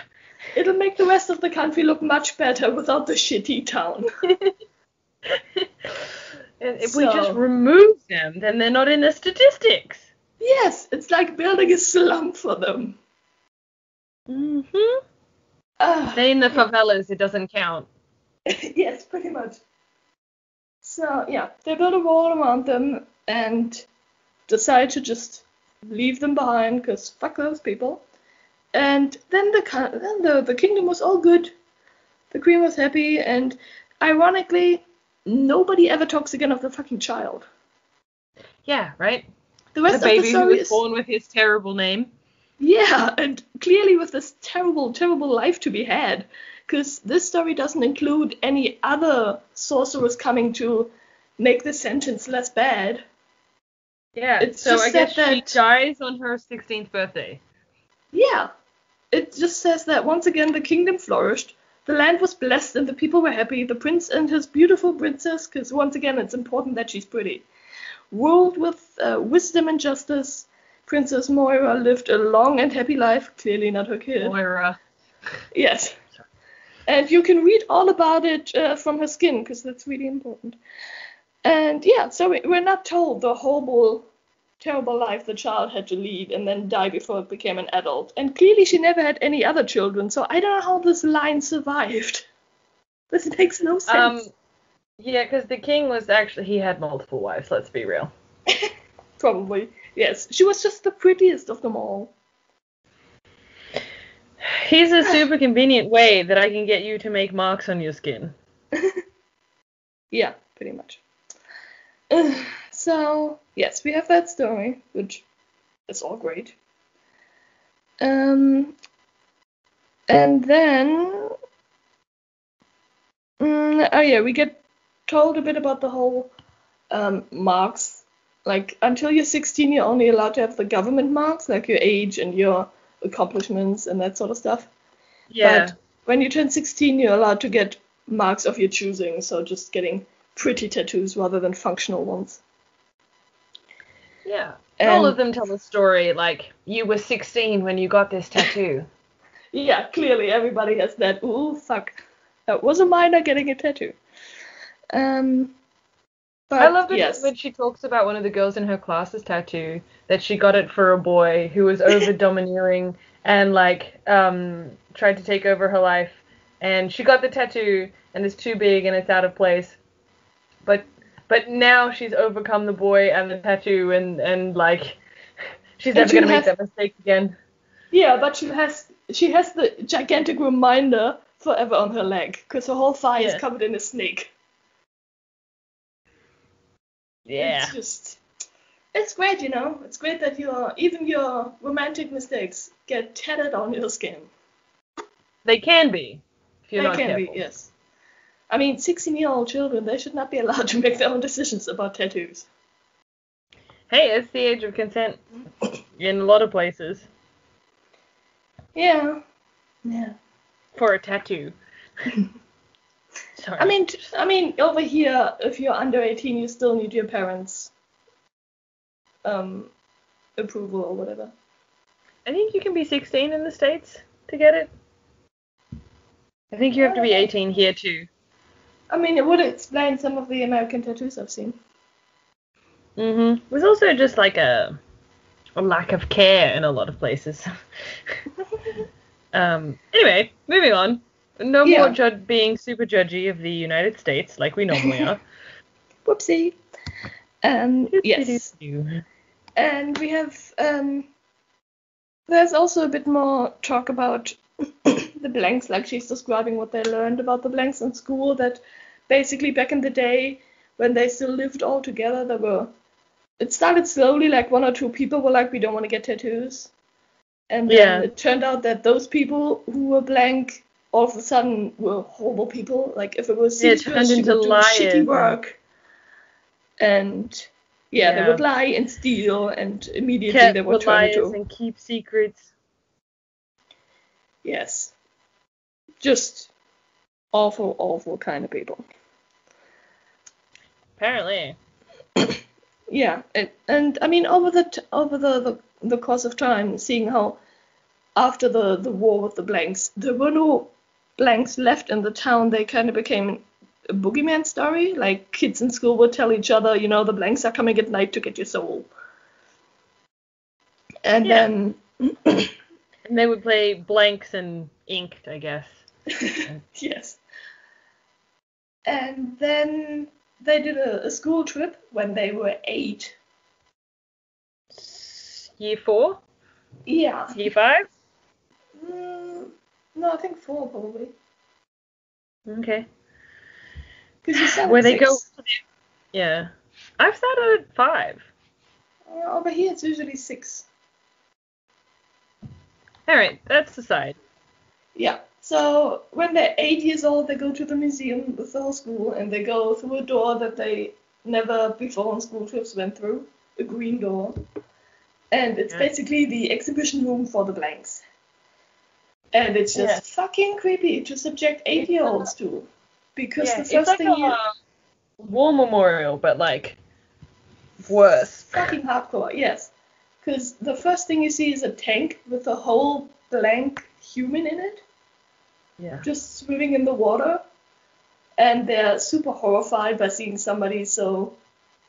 It'll make the rest of the country look much better without the shitty town. If we just remove them, then they're not in the statistics. Yes, it's like building a slum for them. Mm-hmm. They're in the favelas, it doesn't count. Yes, pretty much. So, yeah, they build a wall around them and decide to just leave them behind, because fuck those people. And then the kingdom was all good. The queen was happy, and ironically, nobody ever talks again of the fucking child. Yeah, right? The rest of the story who was born with his terrible name. Yeah, and clearly with this terrible, terrible life to be had. Because this story doesn't include any other sorcerers coming to make the sentence less bad. Yeah, it's so I guess she dies on her 16th birthday. Yeah, it just says that once again the kingdom flourished, the land was blessed and the people were happy, the prince and his beautiful princess, because once again it's important that she's pretty, ruled with wisdom and justice. Princess Moira lived a long and happy life, clearly not her kid. Moira. Yes. And you can read all about it from her skin, because that's really important. And yeah, so we're not told the horrible, terrible life the child had to lead and then die before it became an adult. And clearly she never had any other children, so I don't know how this line survived. This makes no sense. Yeah, because the king was actually, he had multiple wives, let's be real. Probably, yes. She was just the prettiest of them all. Here's a super convenient way that I can get you to make marks on your skin. Yeah, pretty much. So, yes, we have that story, which is all great. And then, we get told a bit about the whole marks. Like, until you're 16, you're only allowed to have the government marks, like your age and your accomplishments and that sort of stuff. Yeah. But when you turn 16, you're allowed to get marks of your choosing, so just getting pretty tattoos rather than functional ones. Yeah. And all of them tell the story like, you were 16 when you got this tattoo. Yeah, clearly everybody has that, ooh, fuck, that was a minor getting a tattoo. But I love it yes. when she talks about one of the girls in her class's tattoo, that she got it for a boy who was over domineering and like tried to take over her life, and she got the tattoo and it's too big and it's out of place. But now she's overcome the boy and the tattoo and like she's never gonna make that mistake again. Yeah, but she has the gigantic reminder forever on her leg because her whole thigh is covered in a snake. Yeah. It's great, you know. It's great that even your romantic mistakes get tatted on your skin. They can be, if you're not careful. They can be, yes. I mean, 16-year-old children, they should not be allowed to make their own decisions about tattoos. Hey, it's the age of consent in a lot of places. Yeah. Yeah. For a tattoo. Sorry. I mean, over here, if you're under 18, you still need your parents' approval or whatever. I think you can be 16 in the States to get it. I think you have to be 18 here too. I mean, it would explain some of the American tattoos I've seen. There's also just like a lack of care in a lot of places. Anyway, moving on. No more being super judgy of the United States like we normally are. Whoopsie. Yes. And we have there's also a bit more talk about the blanks, like she's describing what they learned about the blanks in school, that basically back in the day when they still lived all together, it started slowly, like one or two people were like, we don't want to get tattoos. And then it turned out that those people who were blank all of a sudden were horrible people. Like if it was seamstress, she would do shitty work. And they would lie and steal, and immediately they would turn into and keep secrets. Yes. Just awful, awful kind of people. Apparently. Yeah, and I mean over the course of time, seeing how after the war with the blanks, there were no blanks left in the town, they kind of became a boogeyman story. Like kids in school would tell each other, you know, the blanks are coming at night to get your soul. And then and they would play blanks and inked, I guess. Yes. And then they did a school trip when they were 8. Year 4? Yeah. Year 5? No, I think 4 probably. Okay. Because you started where at they 6. go. Yeah. I've started at 5. Over here it's usually 6. Alright, that's the side. Yeah. So when they're 8 years old, they go to the museum with the whole school, and they go through a door that they never before on school trips went through, a green door. And it's basically the exhibition room for the blanks. And it's just fucking creepy to subject 8-year-olds to. Because the first thing a war memorial, but like worse. Fucking hardcore, yes. Because the first thing you see is a tank with a whole blank human in it. Yeah. Just swimming in the water. And they're super horrified by seeing somebody so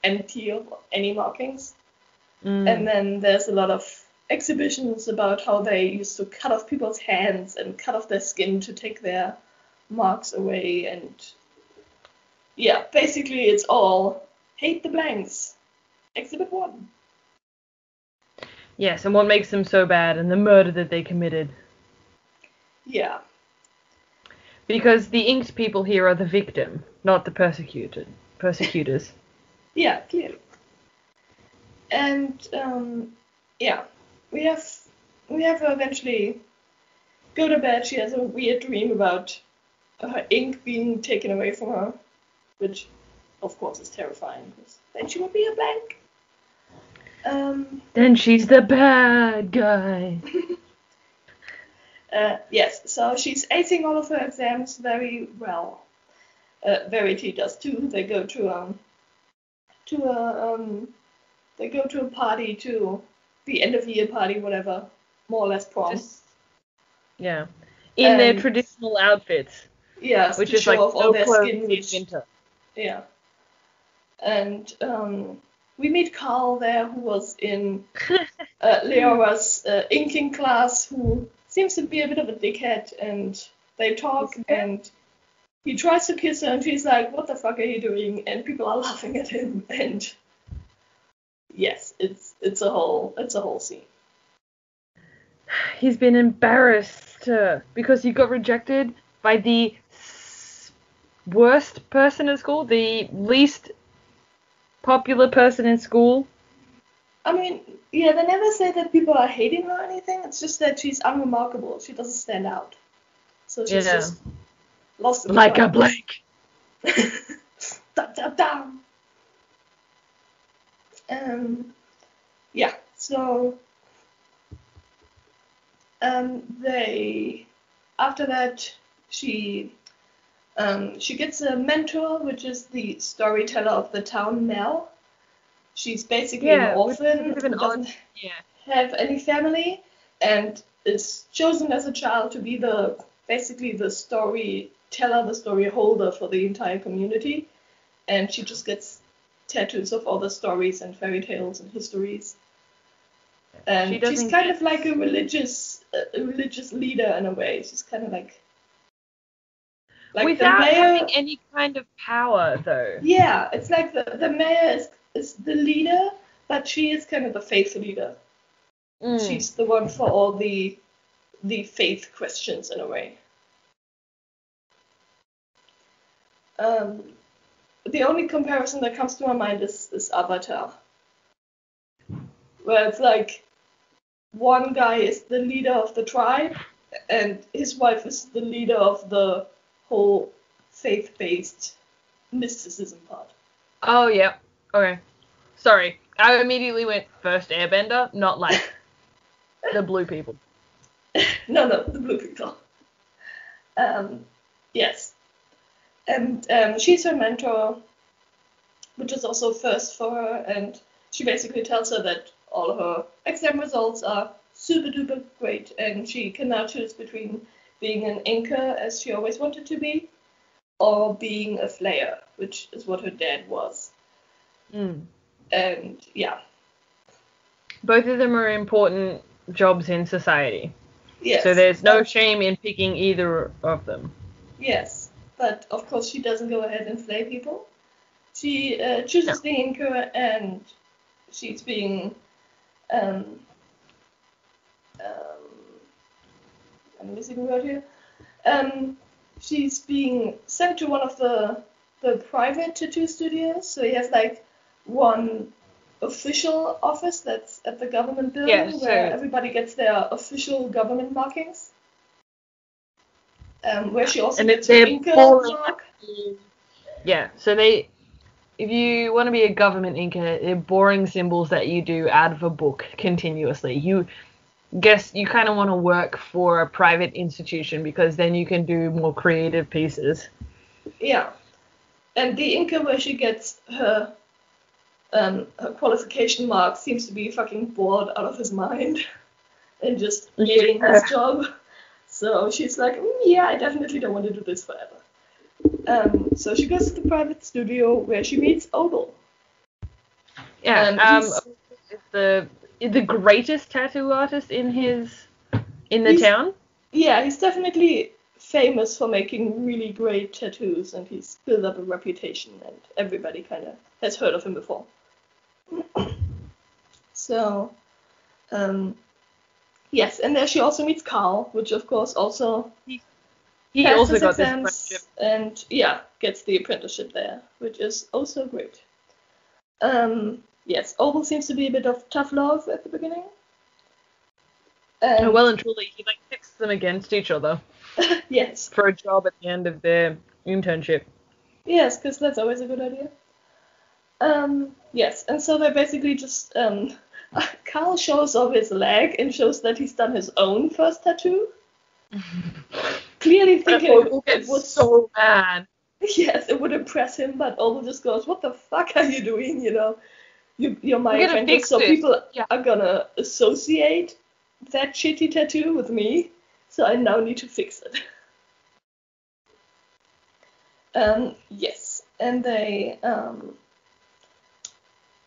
empty of any markings. And then there's a lot of exhibitions about how they used to cut off people's hands and cut off their skin to take their marks away. And yeah, basically it's all hate the blanks. Exhibit 1. Yes, and what makes them so bad and the murder that they committed. Yeah. Because the inked people here are the victim, not the persecutors. Yeah, clearly. And yeah, we have her eventually go to bed. She has a weird dream about her ink being taken away from her, which of course is terrifying because then she will be a blank. Then she's the bad guy. Yes, so she's acing all of her exams very well. Verity does too. They go to a party, to the end of year party, whatever, more or less prom. Yeah, in their And- traditional outfits. Yeah, Which to is show like off all no their clothes skin in which, winter. yeah. And we meet Carl there, who was in Leora's inking class, who seems to be a bit of a dickhead, and they talk, and he tries to kiss her, and she's like, "What the fuck are you doing?" And people are laughing at him, and yes, it's a whole scene. He's been embarrassed because he got rejected by the worst person at school, the least popular person in school. I mean, yeah, they never say that people are hating her or anything. It's just that she's unremarkable. She doesn't stand out. So she's just lost in the like a crowd. blank. Dum, dum, dum. Yeah, so they, after that, she gets a mentor, which is the storyteller of the town, Mel. She's basically an orphan who doesn't have any family, and is chosen as a child to be basically the storyteller, the story holder for the entire community. And she just gets tattoos of all the stories and fairy tales and histories. And she's kind of like a religious leader in a way. She's kind of like without having any kind of power, though. Yeah, it's like the mayor is the leader, but she is kind of the faith leader. She's the one for all the faith questions in a way. The only comparison that comes to my mind is Avatar, where it's like one guy is the leader of the tribe, and his wife is the leader of the whole faith-based mysticism part. Oh, yeah. Okay. Sorry. I immediately went first Airbender, not like the blue people. No, the blue people. Yes. And she's her mentor, which is also first for her, and she basically tells her that all her exam results are super duper great, and she can now choose between being an inker, as she always wanted to be, or being a flayer, which is what her dad was. And yeah. Both of them are important jobs in society. Yes. So there's no shame in picking either of them. Yes, but of course she doesn't go ahead and flay people. She chooses the inker, and she's being I'm missing a word here. She's being sent to one of the private tattoo studios. So he has like one official office that's at the government building where everybody gets their official government markings. Where she also gets her inker mark. Yeah, so if you want to be a government inker, they're boring symbols that you do out of a book continuously. You kind of want to work for a private institution because then you can do more creative pieces. Yeah. And the inker where she gets her qualification mark seems to be fucking bored out of his mind and just hating his job. So she's like, yeah, I definitely don't want to do this forever. So she goes to the private studio where she meets Ogle. Yeah, the greatest tattoo artist in the town. Yeah, he's definitely famous for making really great tattoos, and he's built up a reputation, and everybody kind of has heard of him before. So, Yes, and there she also meets Carl, which of course also He passes also got this exams friendship. and gets the apprenticeship there, which is also great. Yes, Opal seems to be a bit of tough love at the beginning. And well and truly, he like pits them against each other. Yes. For a job at the end of their internship. Yes, because that's always a good idea. Yes, and so they basically just Carl shows off his leg and shows that he's done his own first tattoo. Clearly thinking it was so bad. Yes, it would impress him, but Opal just goes, "What the fuck are you doing? You know, you're my apprentice, so people are gonna associate that shitty tattoo with me, so I now need to fix it." Yes, and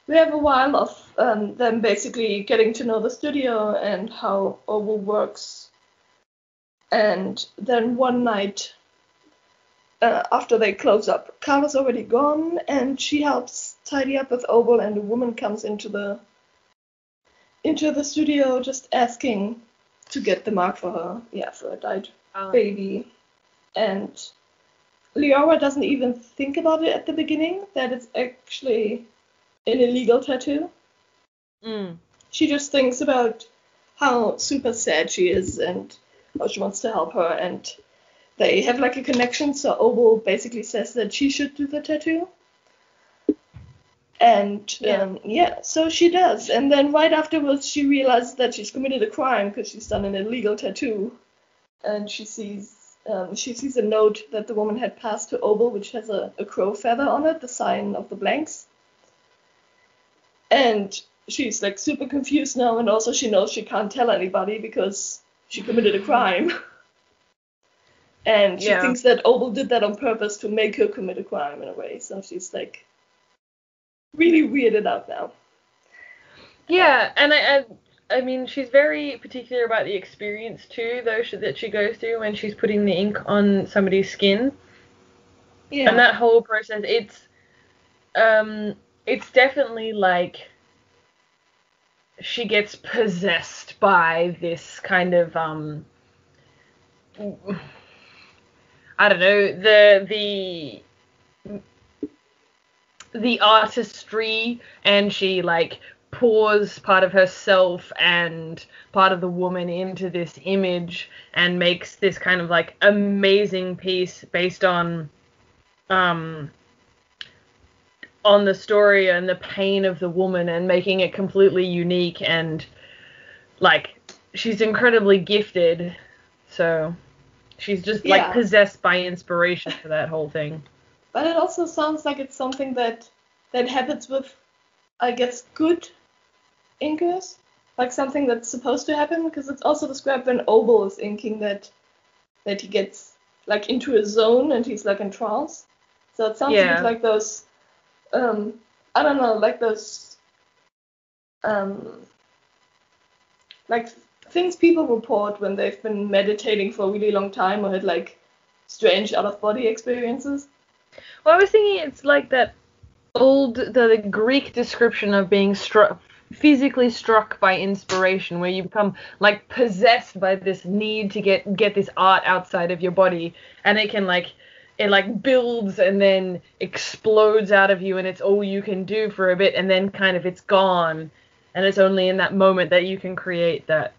we have a while of them basically getting to know the studio and how Opal works, and then one night after they close up, Carla's already gone, and she helps tidy up with Opal, and a woman comes into the studio just asking to get the mark for her, for a died baby. And Leora doesn't even think about it at the beginning, that it's actually an illegal tattoo. She just thinks about how super sad she is and how she wants to help her, and they have like a connection, so Opal basically says that she should do the tattoo. And so she does. And then right afterwards she realizes that she's committed a crime because she's done an illegal tattoo. And she sees a note that the woman had passed to Opal, which has a crow feather on it, the sign of the blanks. And she's like super confused now, and also she knows she can't tell anybody because she committed a crime. And she thinks that Opal did that on purpose to make her commit a crime in a way. So she's like really weirded out now. Yeah, and I mean, she's very particular about the experience too, though, that she goes through when she's putting the ink on somebody's skin. Yeah. And that whole process, it's definitely like she gets possessed by this kind of I don't know, the artistry, and she like pours part of herself and part of the woman into this image and makes this kind of like amazing piece based on the story and the pain of the woman, and making it completely unique, and like she's incredibly gifted, so she's just like possessed by inspiration for that whole thing. But it also sounds like it's something that happens with, I guess, good inkers, like something that's supposed to happen, because it's also described when Opal is inking that he gets like into a zone and he's like in trance. So it sounds a bit like those, I don't know, like those, like things people report when they've been meditating for a really long time or had like strange out-of-body experiences. Well, I was thinking it's like that the Greek description of being physically struck by inspiration, where you become like possessed by this need to get this art outside of your body, and it builds and then explodes out of you, and it's all you can do for a bit, and then kind of it's gone, and it's only in that moment that you can create that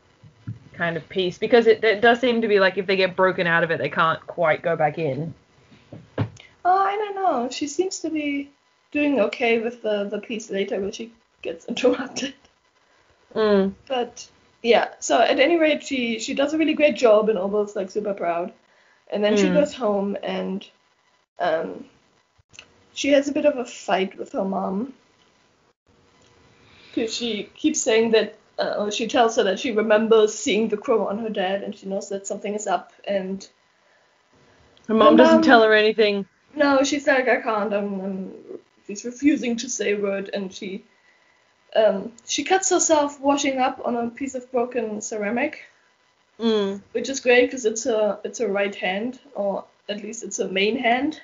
kind of piece, because it does seem to be like if they get broken out of it, they can't quite go back in. Oh, I don't know. She seems to be doing okay with the piece later, where she gets interrupted. But yeah, so at any rate, she does a really great job, and Opal's like super proud. And then she goes home, and she has a bit of a fight with her mom, because she keeps saying that she tells her that she remembers seeing the crow on her dad, and she knows that something is up, and her mom doesn't tell her anything. No, she's like, I can't. She's refusing to say a word, and she cuts herself washing up on a piece of broken ceramic, which is great because it's her right hand, or at least it's her main hand,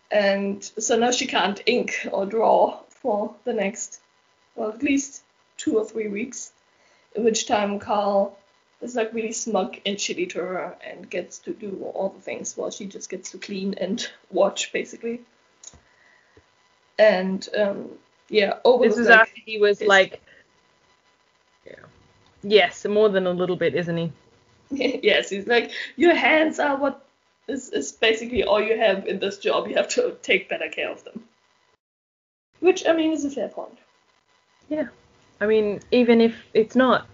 and so now she can't ink or draw for the next, well, at least 2 or 3 weeks. in which time Carl is like really smug and shitty to her and gets to do all the things while she just gets to clean and watch, basically. And Oval This is was like, after he was like, yeah, yes, more than a little bit, isn't he? yes, he's like, your hands are what is basically all you have in this job. You have to take better care of them. Which, I mean, is a fair point. Yeah. I mean, even if it's not,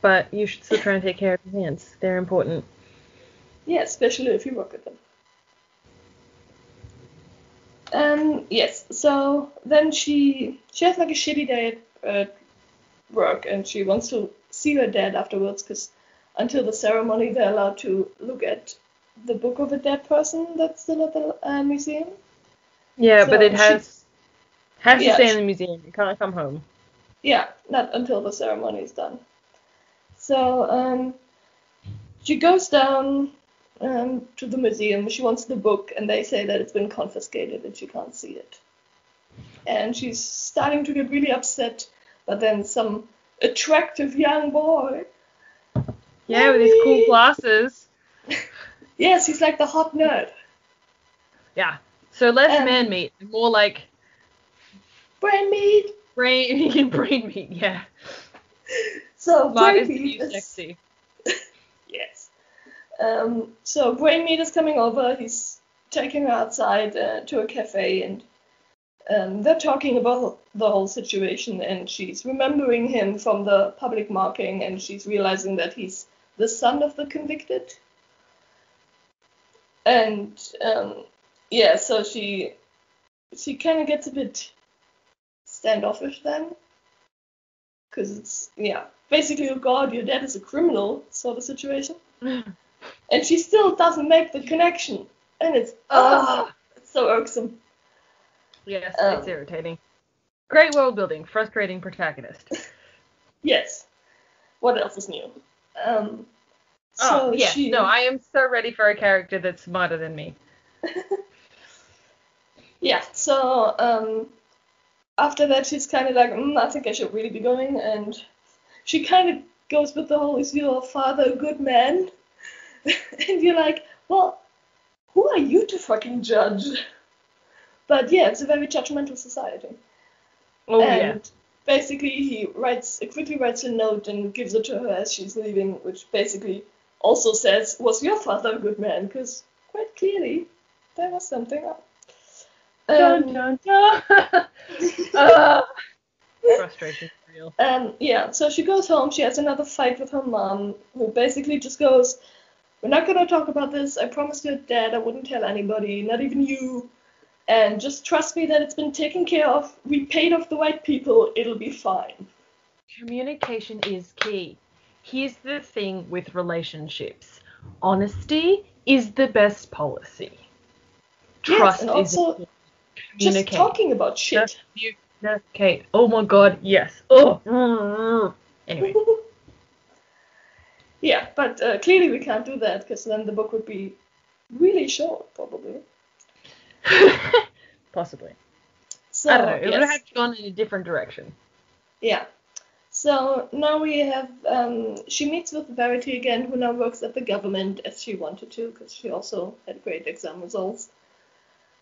but you should still try and take care of your hands. They're important. Yeah, especially if you work with them. Yes, so then she has like a shitty day at work, and she wants to see her dad afterwards, because until the ceremony they're allowed to look at the book of a dead person that's still at the museum. Yeah, So but it has to yeah, stay in the museum. It can't come home. Yeah, not until the ceremony is done. So she goes down to the museum. She wants the book, and they say that it's been confiscated and she can't see it. And she's starting to get really upset, but then some attractive young boy. Yeah, with his cool glasses. Yes, he's like the hot nerd. Yeah. So less man meat, more like brain meat. Brain meat, yeah. So Smart brain is the meat new is sexy. yes. So brain meat is coming over. He's taking her outside to a cafe, and they're talking about the whole situation, and she's remembering him from the public marking, and she's realizing that he's the son of the convicted. And so she kind of gets a bit standoffish then, because it's basically, oh god, your dad is a criminal sort of situation, and she still doesn't make the connection, and it's so irksome. Yes, it's irritating. Great world building, frustrating protagonist. Yes. What else is new? I am so ready for a character that's smarter than me. Yeah, so after that she's kind of like, I think I should really be going, and she kind of goes with the whole, is your father a good man? And you're like, well, who are you to fucking judge? But yeah, it's a very judgmental society. Oh, and basically he quickly writes a note and gives it to her as she's leaving, which basically also says, was your father a good man? Because quite clearly there was something up. Dun, dun, dun. Frustration is real. So she goes home. She has another fight with her mom, who basically just goes, we're not going to talk about this. I promised your dad I wouldn't tell anybody, not even you. And just trust me that it's been taken care of. We paid off the white people. It'll be fine. Communication is key. Here's the thing with relationships. Honesty is the best policy. Trust and also, is just talking about shit. Communicate. Oh my god, yes. Oh. Anyway. Yeah, but clearly we can't do that, because then the book would be really short, probably. Possibly. So, I don't know. It would have gone in a different direction. Yeah. So now we have, she meets with Verity again, who now works at the government as she wanted to, because she also had great exam results.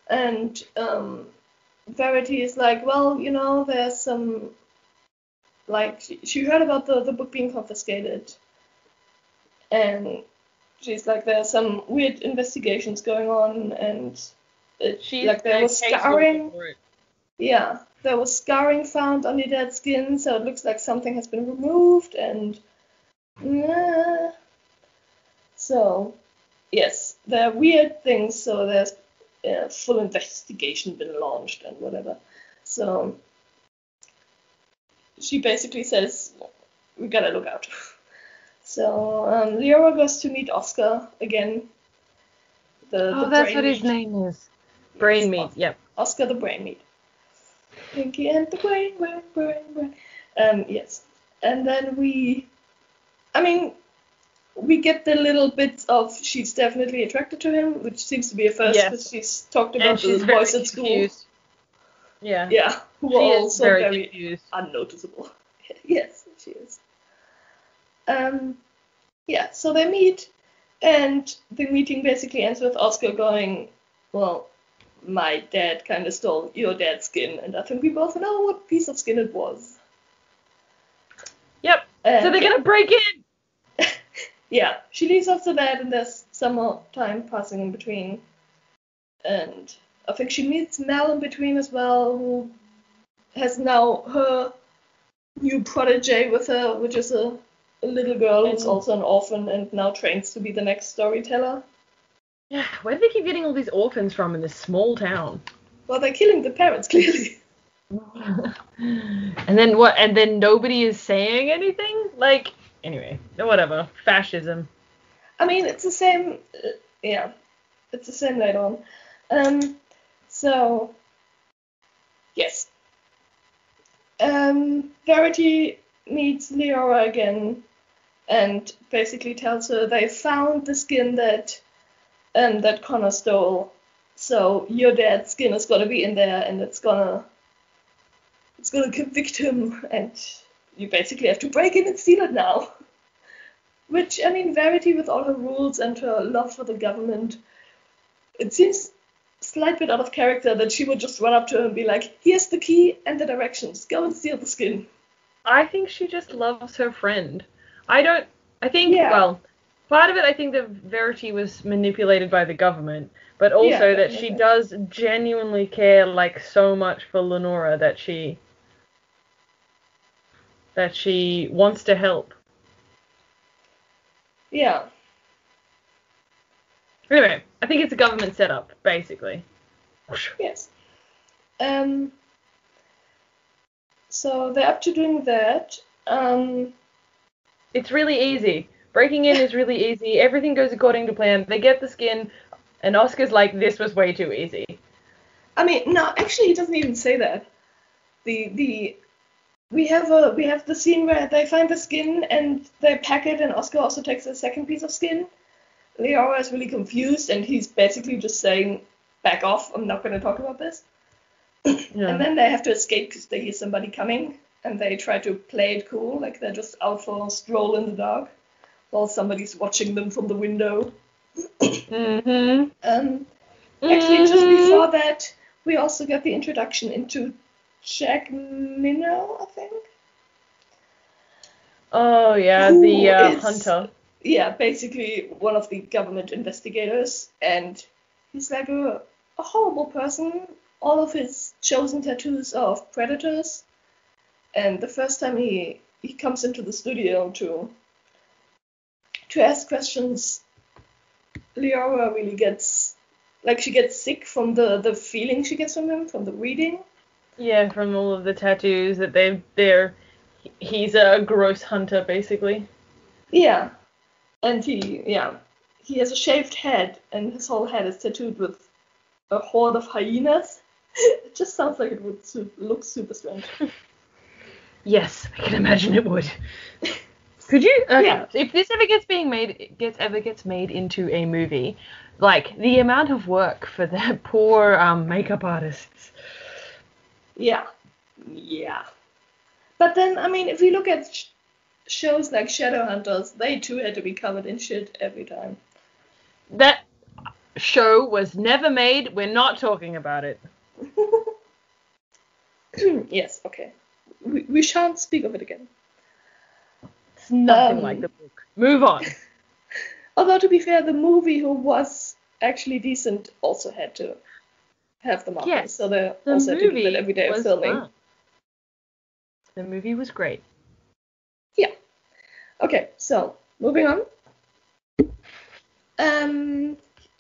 And Verity is like, well, there's some, like, she heard about the book being confiscated. And she's like, there's some weird investigations going on, and there was scarring. Yeah, there was scarring found on your dad's skin, so it looks like something has been removed, and so yes, there are weird things. So there's full investigation been launched and whatever. So she basically says, we gotta look out. So Leora goes to meet Oscar again. That's what his name is. Brain meat, yep. Oscar the brain meat. Pinky and the brain. Yes. And then we get the little bits of she's definitely attracted to him, which seems to be a first, because she's talked about the boys at school. Yeah. Yeah, who are also very confused. unnoticeable. Yes, she is. Yeah, so they meet, and the meeting basically ends with Oscar going, well, my dad kind of stole your dad's skin, and I think we both know what piece of skin it was. Yep. So they're gonna break in. Yeah, she leaves after that, and there's some more time passing in between. And I think she meets Mel in between as well, who has now her new protege with her, which is a little girl who's also an orphan and now trains to be the next storyteller. Yeah, where do they keep getting all these orphans from in this small town? Well, they're killing the parents, clearly. And then what? And then nobody is saying anything? Like, anyway, whatever. Fascism. I mean, it's the same. Yeah, it's the same later on. So, yes. Verity meets Leora again and basically tells her they found the skin that Connor stole. So your dad's skin is gonna be in there, and it's gonna convict him, and you basically have to break in and steal it now. Which, I mean, Verity, with all her rules and her love for the government, it seems a slight bit out of character that she would just run up to her and be like, here's the key and the directions, go and steal the skin. I think she just loves her friend. Well, part of it I think that Verity was manipulated by the government, but also that she does genuinely care, like, so much for Lenora that she wants to help. Yeah. Anyway, I think it's a government setup, basically. Yes. So they're up to doing that. It's really easy. Breaking in is really easy. Everything goes according to plan. They get the skin, and Oscar's like, this was way too easy. I mean, no, actually, he doesn't even say that. We have the scene where they find the skin and they pack it, and Oscar also takes a second piece of skin. Leora is really confused, and he's basically just saying, back off, I'm not going to talk about this. Yeah. And then they have to escape because they hear somebody coming, and they try to play it cool, like they're just out for a stroll in the dark, while somebody's watching them from the window. Actually, just before that, we also got the introduction into Jack Minnow, I think. Oh, yeah, the hunter. Yeah, basically one of the government investigators, and he's like a horrible person. All of his chosen tattoos are of predators, and the first time he comes into the studio to ask questions, Leora really gets sick from the feeling she gets from him, from the reading. Yeah, from all of the tattoos that he's a gross hunter, basically. Yeah. And he has a shaved head, and his whole head is tattooed with a horde of hyenas. It just sounds like it would look super strange. Yes, I can imagine it would. Could you? Okay, yeah. If this ever gets made into a movie, like the amount of work for the poor makeup artists. Yeah. But then, I mean, if we look at shows like Shadowhunters, they too had to be covered in shit every time. That show was never made. We're not talking about it. Yes, okay. We shan't speak of it again. It's nothing like the book. Move on. Although, to be fair, the movie, who was actually decent, also had to have the markers. Yes, so they also had to do that every day of filming. Fun. The movie was great. Yeah. Okay, so moving on.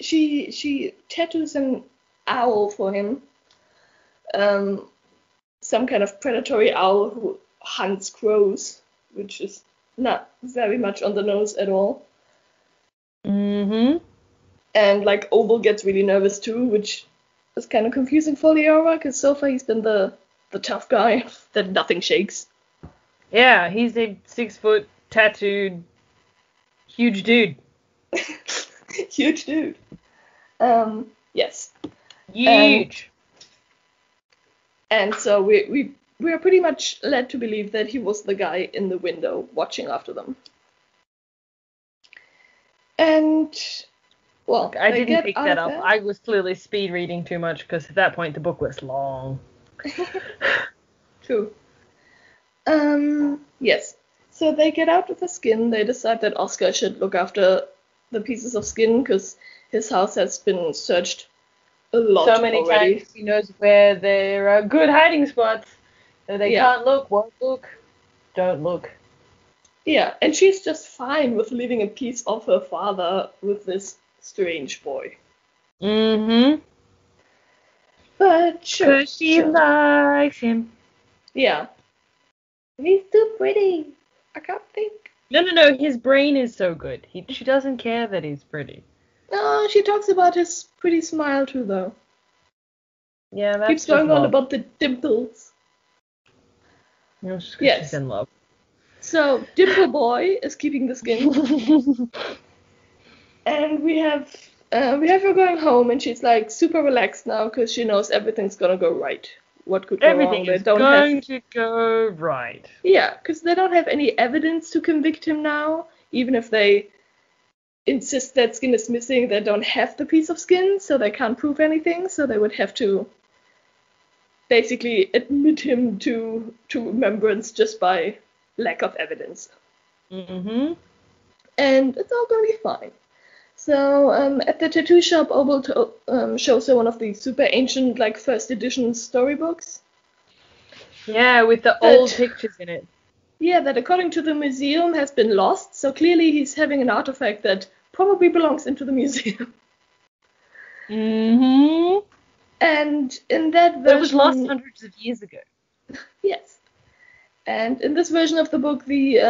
She tattoos an owl for him. Some kind of predatory owl who hunts crows, which is not very much on the nose at all. Mm-hmm. And like Oval gets really nervous too, which is kind of confusing for Leora, because so far he's been the tough guy that nothing shakes. Yeah, he's a 6-foot tattooed huge dude. Huge dude. Yes. Huge. And so we are pretty much led to believe that he was the guy in the window watching after them. And, well, Look, I they didn't get pick out that of up. there. I was clearly speed reading too much because at that point the book was long. True. Yes. So they get out of the skin. They decide that Oscar should look after the pieces of skin because his house has been searched a lot So many already. times he knows where there are good hiding spots. So they Yeah. can't look, won't look, don't look. Yeah, and she's just fine with leaving a piece of her father with this strange boy. Mm-hmm. But sure. Because she likes him. Yeah. He's too pretty. I can't think. No, his brain is so good. She doesn't care that he's pretty. No, she talks about his pretty smile too, though. Yeah, that's Keeps just going on love. about the dimples. It's just 'cause Yes. she's in love. So, Dimple Boy is keeping the skin. And we have her going home, and she's like super relaxed now because she knows everything's gonna go right. What could go Everything wrong? They is don't going have. to go right. Yeah, because they don't have any evidence to convict him now. Even if they insist that skin is missing, they don't have the piece of skin, so they can't prove anything. So they would have to basically admit him to remembrance just by lack of evidence. Mm-hmm. And it's all gonna be fine. So at the tattoo shop, Obel shows her one of the super ancient, like first edition storybooks. Yeah, with the old pictures in it. Yeah, that according to the museum has been lost. So clearly he's having an artifact that probably belongs into the museum. Mm-hmm. And in that version, It was lost hundreds of years ago. Yes. And in this version of the book, the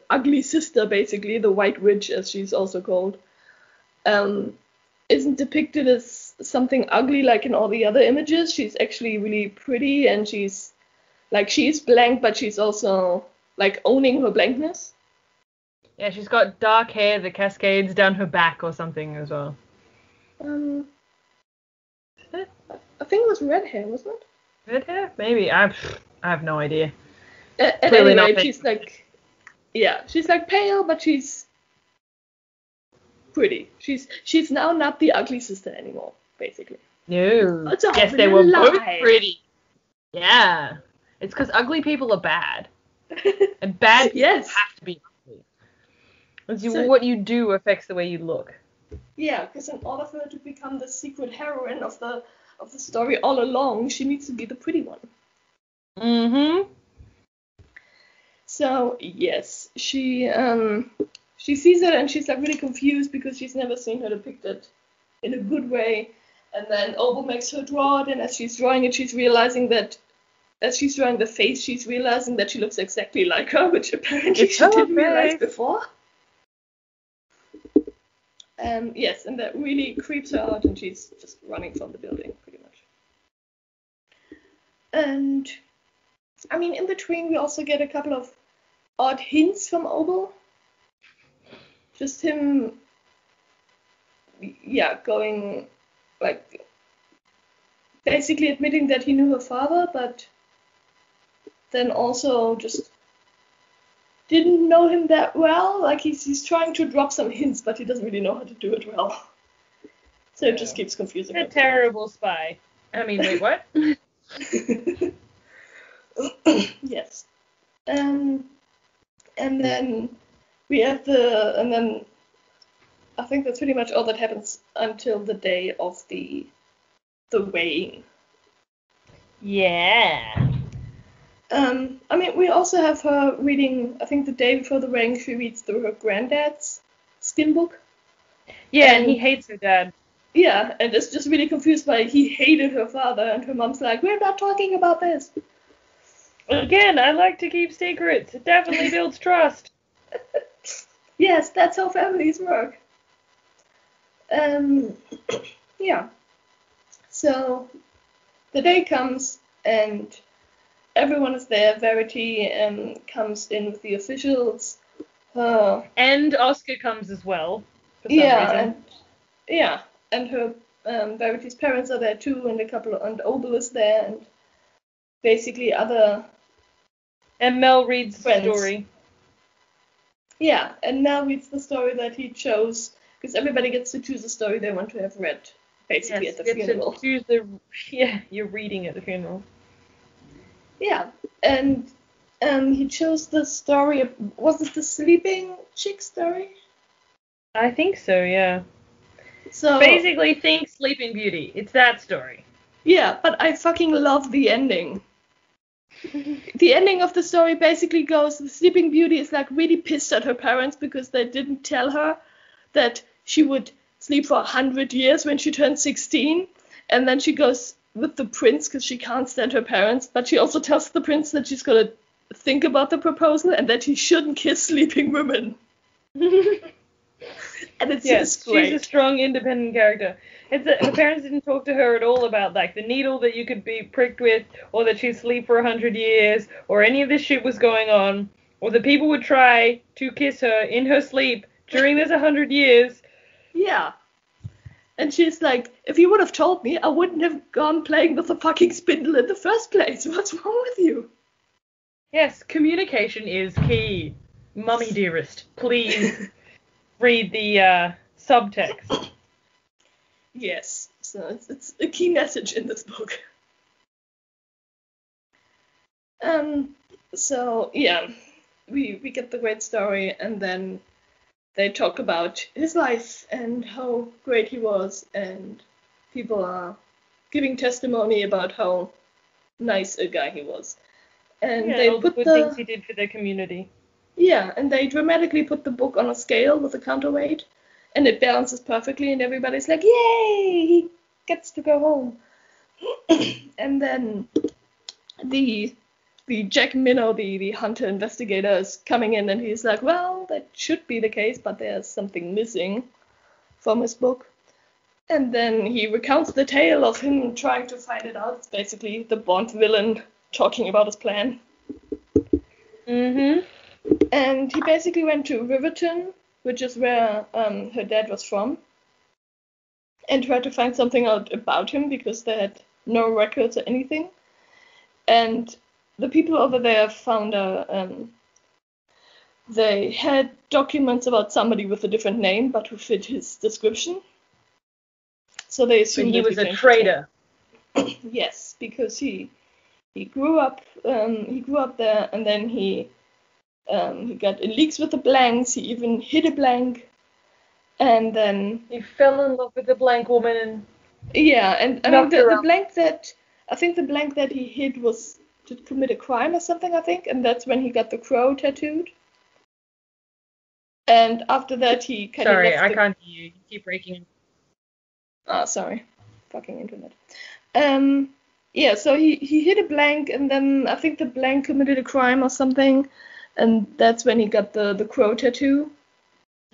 ugly sister, basically the White Witch, as she's also called, isn't depicted as something ugly like in all the other images. She's actually really pretty, and she's blank, but she's also like owning her blankness. Yeah, she's got dark hair that cascades down her back or something as well. I think it was red hair, wasn't it? Red hair? Maybe. I have no idea. At Clearly any rate, not. she's like, yeah, she's like pale, but she's pretty. She's now not the ugly sister anymore, basically. No. It's all Yes, been they a were lie. both pretty. Yeah. It's because ugly people are bad. And bad people Yes. have to be ugly. So- what you do affects the way you look. Yeah, because in order for her to become the secret heroine of the story all along, she needs to be the pretty one. Mm-hmm. So yes, she sees it and she's like really confused because she's never seen her depicted in a good way. And then Obel makes her draw it, and as she's drawing it, she's realizing that as she's drawing the face, she's realizing that she looks exactly like her, which apparently It's she her didn't realize face. before. Yes, and that really creeps her out, and she's just running from the building, pretty much. And, I mean, in between, we also get a couple of odd hints from Obel. Just him, yeah, going, like, basically admitting that he knew her father, but then also just didn't know him that well. Like, he's trying to drop some hints, but he doesn't really know how to do it well. So it just keeps confusing A him. terrible spy. I mean, wait, what? Yes. And then we have and then I think that's pretty much all that happens until the day of the weighing. Yeah. I mean, we also have her reading, I think the day before the weighing, she reads through her granddad's skin book. Yeah, and he hates her dad. Yeah, and is just really confused by he hated her father, and her mom's like, we're not talking about this. Again, I like to keep secrets. It definitely builds trust. Yes, that's how families work. Yeah. So the day comes and everyone is there. Verity comes in with the officials. And Oscar comes as well. For some reason. And her Verity's parents are there too, and and Obel is there, and basically other. And Mel reads friends. the story. Yeah, and now it's the story that he chose, because everybody gets to choose a story they want to have read, basically, Yes, at the you get funeral. to choose the... Yeah, you're reading at the funeral. Yeah, and he chose the story of, was it the sleeping chick story? I think so, yeah. So Basically, think Sleeping Beauty. It's that story. yeah, but I fucking love the ending. The ending of the story basically goes, the Sleeping Beauty is like really pissed at her parents because they didn't tell her that she would sleep for 100 years when she turned 16, and then she goes with the prince because she can't stand her parents, but she also tells the prince that she's gonna think about the proposal and that he shouldn't kiss sleeping women. And it's Yes, just great. she's a strong, independent character. It's that her parents didn't talk to her at all about like the needle that you could be pricked with, or that she'd sleep for 100 years, or any of this shit was going on, or that people would try to kiss her in her sleep during this 100 years. Yeah. And she's like, if you would have told me, I wouldn't have gone playing with the fucking spindle in the first place. What's wrong with you? Yes, communication is key. Mummy dearest, please read the subtext. Yes, so it's a key message in this book. So yeah, we get the great story, and then they talk about his life and how great he was, and people are giving testimony about how nice a guy he was. And Yeah, they all the put good things he did for their community. yeah, and they dramatically put the book on a scale with a counterweight, and it balances perfectly, and everybody's like, yay, he gets to go home. And then the Jack Minnow, the hunter investigator, is coming in, and he's like, well, that should be the case, but there's something missing from his book. And then he recounts the tale of him trying to find it out. It's basically the Bond villain talking about his plan. Mm-hmm. And he basically went to Riverton, which is where her dad was from, and tried to find something out about him because they had no records or anything. And the people over there found they had documents about somebody with a different name but who fit his description. So they But assumed he that was a changed his traitor. name. Yes, because he grew up there, and then he got in leagues with the blanks. He even hid a blank, and then He fell in love with the blank woman and yeah, and I mean knocked her the out. blank that I think the blank that he hid was to commit a crime or something, I think, and that's when he got the crow tattooed. And after that, he kind of Sorry, left I can't hear you. You keep breaking. Ah, sorry, fucking internet. Yeah, so he hit a blank, and then I think the blank committed a crime or something, and that's when he got the crow tattoo.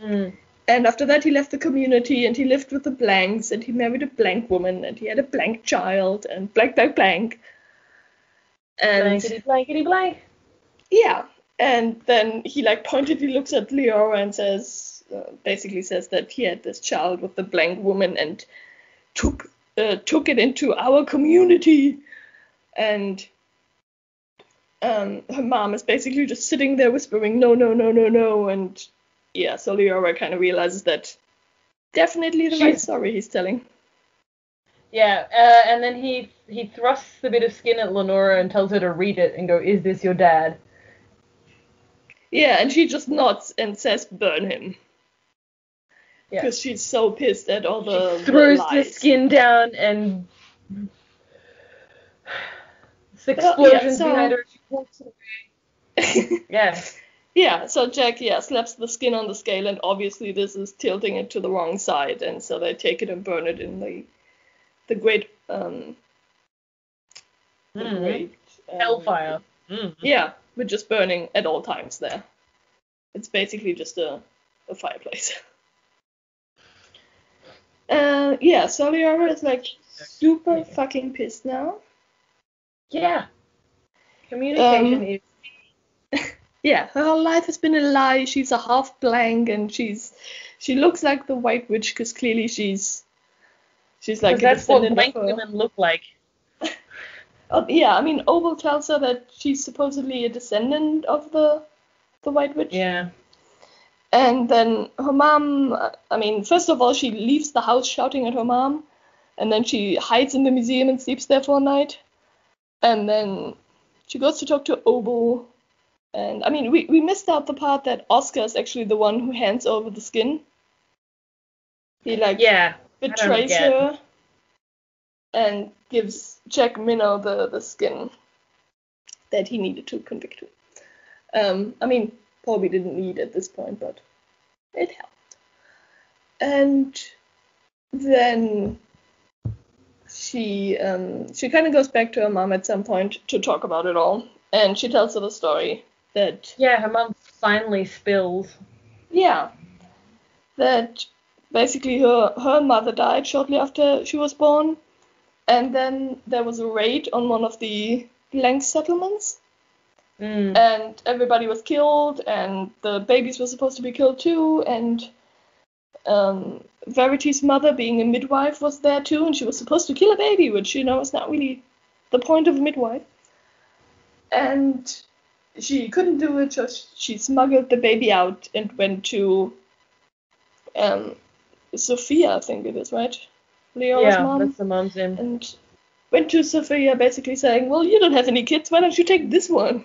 Mm. And after that, he left the community, and he lived with the blanks, and he married a blank woman, and he had a blank child, and blank, blank, blank. And Blankety blankety blank. yeah, and then he like pointedly looks at Leora and says, basically says that he had this child with the blank woman and took it into our community. And her mom is basically just sitting there whispering, no, no, no, no, no. And yeah, so Leora kind of realizes that definitely the right story he's telling. Yeah, and then he thrusts a bit of skin at Lenora and tells her to read it and go, "Is this your dad?" Yeah, and she just nods and says, burn him. Yeah. Because she's so pissed at all the Throws lies. the skin down and this explosion behind her. She walks away. Yeah. Yeah, so Jack, slaps the skin on the scale, and obviously this is tilting it to the wrong side, and so they take it and burn it in the great Hellfire. Yeah, which is burning at all times there. It's basically just a fireplace. Yeah, so Leora is like super fucking pissed now. Yeah. Communication is. Yeah, her whole life has been a lie. She's a half blank, and she looks like the White Witch because clearly she's like a that's what descendant blank of her. women look like. Yeah, I mean, Oval tells her that she's supposedly a descendant of the White Witch. Yeah. And then her mom, first of all, she leaves the house shouting at her mom, and then she hides in the museum and sleeps there for a night. And then she goes to talk to Obel. And we missed out the part that Oscar is actually the one who hands over the skin. He betrays her and gives Jack Minnow the skin that he needed to convict her. Probably didn't need at this point, but it helped. And then she kind of goes back to her mom at some point to talk about it all, and she tells her the story that her mom finally spills. Yeah, that basically her mother died shortly after she was born, and then there was a raid on one of the Blank settlements. And everybody was killed, and the babies were supposed to be killed too, and Verity's mother, being a midwife, was there too, and she was supposed to kill a baby, which, is not really the point of a midwife. And she couldn't do it, so she smuggled the baby out and went to Sophia, I think it is, right? Leora's mom. Yeah, that's the mom's name. And went to Sophia basically saying, well, you don't have any kids, why don't you take this one?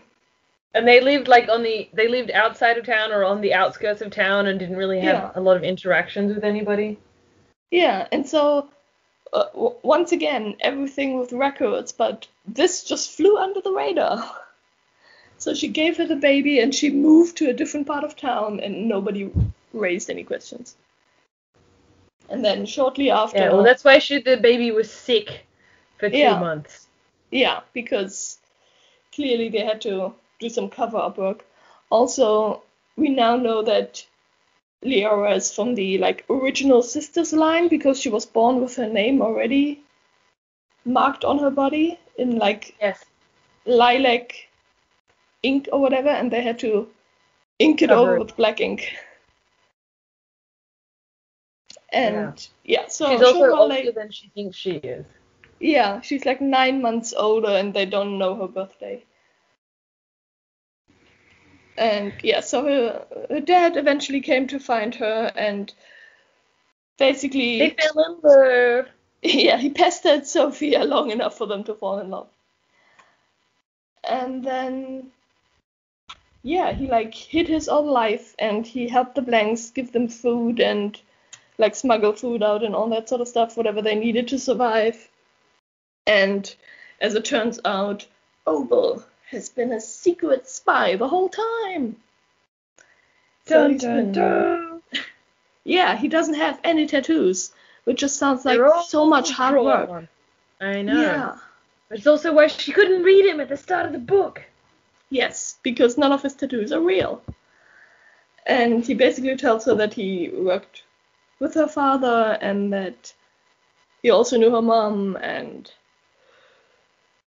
And they lived they lived outside of town or on the outskirts of town and didn't really have a lot of interactions with anybody. Yeah, and so once again, everything with records, but this just flew under the radar. So she gave her the baby and she moved to a different part of town and nobody raised any questions. And then shortly after... Yeah, well, that's why the baby was sick for 2 months. Yeah, because clearly they had to do some cover-up work. Also, we now know that Leora is from the original Sisters line because she was born with her name already marked on her body in lilac ink or whatever, and they had to ink it over with black ink. And so she's also older than she thinks she is. Yeah, she's 9 months older, and they don't know her birthday. And so her dad eventually came to find her, and basically they fell in love. Yeah, he pestered Sophia long enough for them to fall in love. And then he hid his own life, and he helped the Blanks give them food and smuggle food out and all that sort of stuff, whatever they needed to survive. And as it turns out, Obel has been a secret spy the whole time. Dun, dun, dun. Yeah, he doesn't have any tattoos, which just sounds like so much hard work. I know. Yeah. But it's also why she couldn't read him at the start of the book. Yes, because none of his tattoos are real. And he basically tells her that he worked with her father and that he also knew her mom and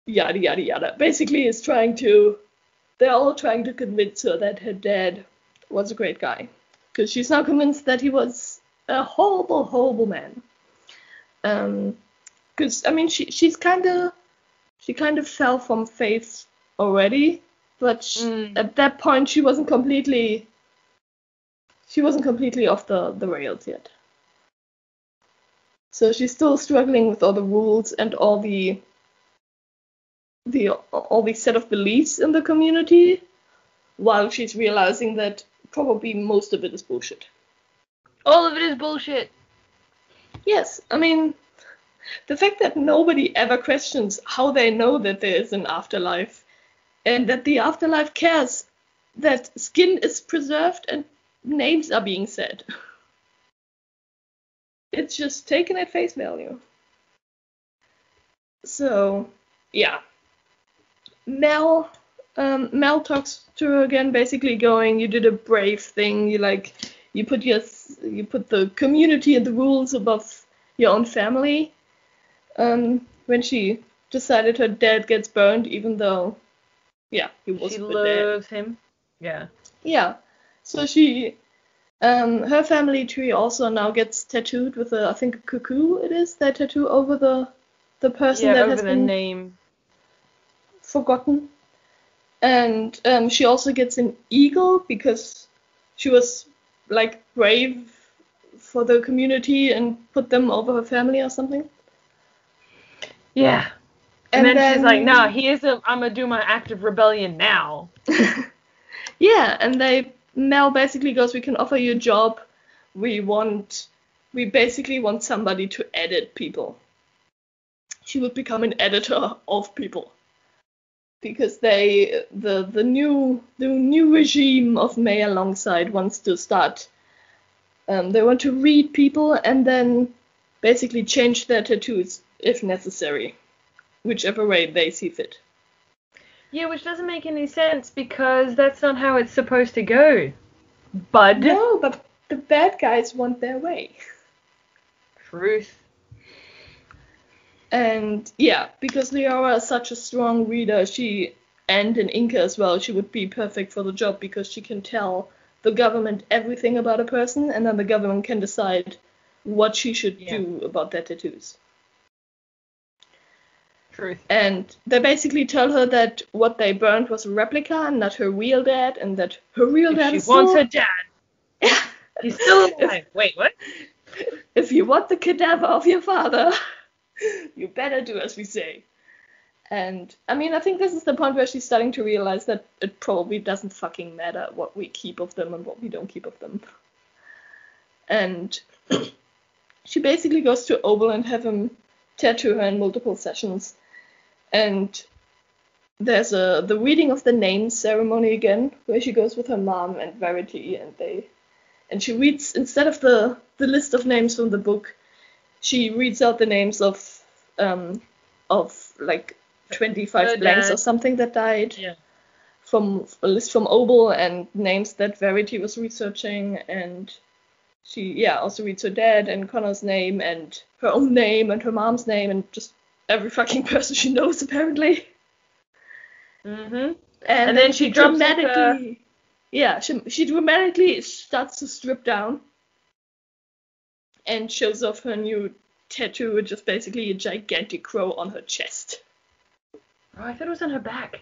yada yada yada. Basically, they're all trying to convince her that her dad was a great guy. Because she's now convinced that he was a horrible, horrible man. Because, she kind of fell from faith already, but at that point she wasn't completely off the rails yet. So she's still struggling with all the rules and all the set of beliefs in the community, while she's realizing that probably most of it is bullshit. All of it is bullshit. Yes, the fact that nobody ever questions how they know that there is an afterlife, and that the afterlife cares that skin is preserved and names are being said. It's just taken at face value. So, yeah. Mel talks to her again, basically going, you did a brave thing. You put the community and the rules above your own family. When she decided her dad gets burned, even though, he was. She loves him. Yeah. Yeah. So she, her family tree also now gets tattooed with I think a cuckoo. It is that tattoo over the person that has been name forgotten. And she also gets an eagle because she was like brave for the community and put them over her family or something. Yeah. And then she's like, nah, I'm gonna do my act of rebellion now. Yeah, and Mel basically goes, we can offer you a job. We basically want somebody to edit people. She would become an editor of people. Because the new regime of May Alongside wants to start. They want to read people and then basically change their tattoos if necessary, whichever way they see fit. Yeah, which doesn't make any sense because that's not how it's supposed to go, bud. No, but the bad guys want their way. Truth. And yeah, because Liara is such a strong reader, and an Inca as well, she would be perfect for the job because she can tell the government everything about a person, and then the government can decide what she should do about their tattoos. Truth. And they basically tell her that what they burned was a replica and not her real dad, and that her real dad is still... She wants her dad. He's still alive. Wait, what? If you want the cadaver of your father, you better do as we say. And, I mean, I think this is the point where she's starting to realize that it probably doesn't fucking matter what we keep of them and what we don't keep of them. And she basically goes to Obel and have him tattoo her in multiple sessions. And there's the reading of the names ceremony again, where she goes with her mom and Verity, and she reads, instead of the list of names from the book, she reads out the names of like 25 blanks or something that died. Yeah. From a list from Obel and names that Verity was researching, and she also reads her dad and Connor's name and her own name and her mom's name and just every fucking person she knows apparently. Mhm. And then she dramatically, she dramatically starts to strip down and shows off her new tattoo, which is basically a gigantic crow on her chest. Oh, I thought it was on her back.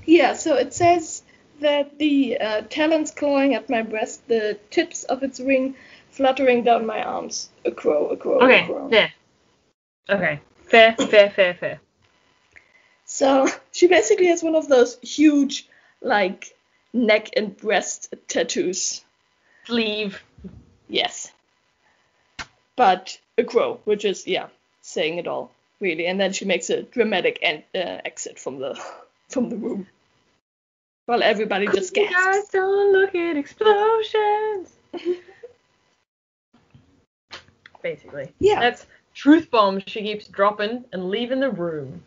Yeah, so it says that the talons clawing at my breast, the tips of its wing fluttering down my arms. A crow, a crow, okay, a crow. Yeah. Okay, fair. So she basically has one of those huge, like, neck and breast tattoos. Sleeve. Yes. But a crow, which is, saying it all, really. And then she makes a dramatic exit from the room. While everybody just gasps. You guys don't look at explosions. Basically. Yeah. That's truth bombs she keeps dropping and leaving the room.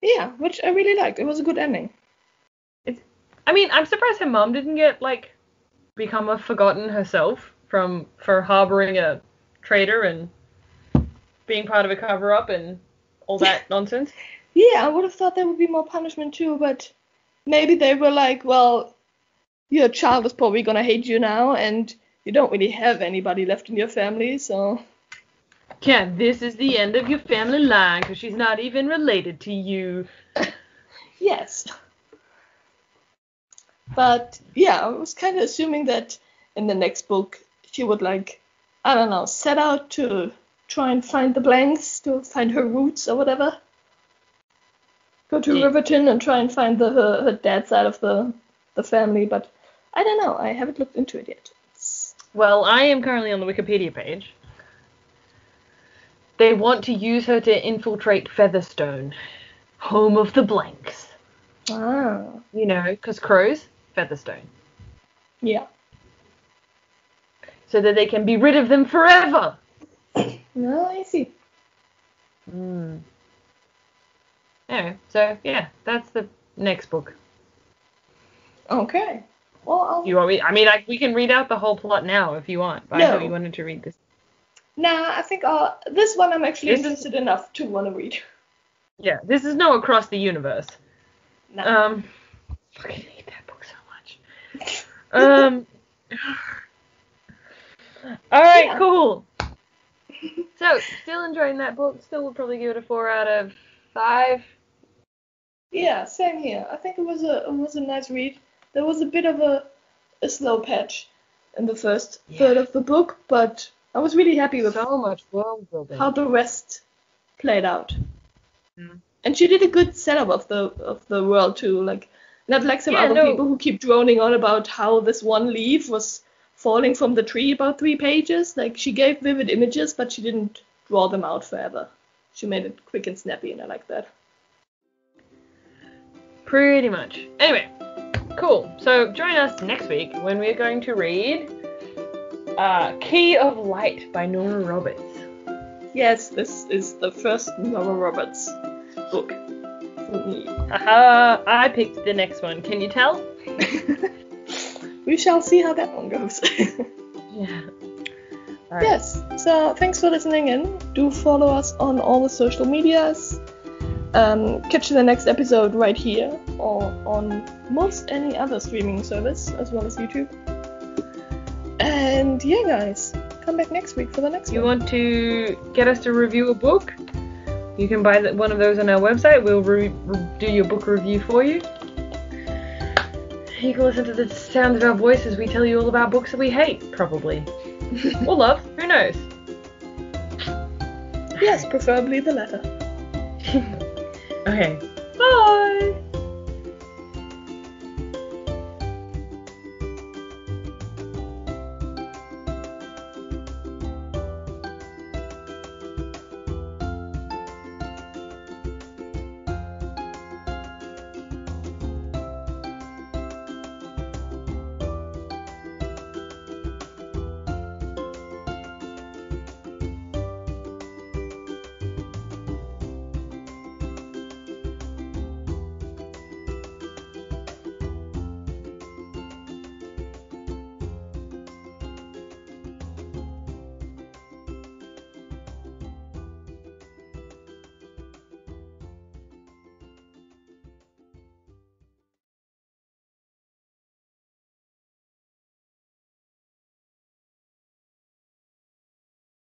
Yeah, which I really liked. It was a good ending. I'm surprised her mom didn't get, become a forgotten herself for harboring a traitor and being part of a cover-up and all that nonsense. Yeah, I would have thought there would be more punishment too, but maybe they were like, well, your child is probably gonna hate you now, and you don't really have anybody left in your family, so... Yeah, this is the end of your family line, because she's not even related to you. Yes. But, I was kind of assuming that in the next book, she would, set out to try and find the blanks, to find her roots or whatever. Go to Riverton and try and find her dad's side of the family, but I don't know. I haven't looked into it yet. Well, I am currently on the Wikipedia page. They want to use her to infiltrate Featherstone, home of the blanks. Ah. Because crows, Featherstone. Yeah. So that they can be rid of them forever. No, I see. Anyway, so that's the next book. Okay. Well, You want me? We can read out the whole plot now if you want. But I thought you wanted to read this. Nah, I think this one I'm actually interested enough to want to read. Yeah, this is no Across the Universe. No. Fucking hate that book so much. Alright, cool. So, still enjoying that book. Still would probably give it a 4 out of 5. Yeah, same here. I think it was a nice read. there was a bit of a slow patch in the first third of the book, but I was really happy with So much world building. how the rest played out. Mm. And she did a good setup of the world too, like not like some other people who keep droning on about how this one leaf was falling from the tree about 3 pages. Like, she gave vivid images, but she didn't draw them out forever. She made it quick and snappy, and I like that. Pretty much. Anyway, cool. So join us next week when we're going to read Key of Light by Nora Roberts. Yes, this is the first Nora Roberts book for me. Haha, I picked the next one. Can you tell? We shall see how that one goes. Yeah. All right. Yes, so thanks for listening in. Do follow us on all the social medias. Catch the next episode right here or on most any other streaming service as well as YouTube. And yeah, guys, come back next week for the next You one. want to get us to review a book? You can buy one of those on our website. We'll do your book review for you. You can listen to the sound of our voices. We tell you all about books that we hate, probably. Or love. Who knows? Yes, preferably the latter. Okay. Bye!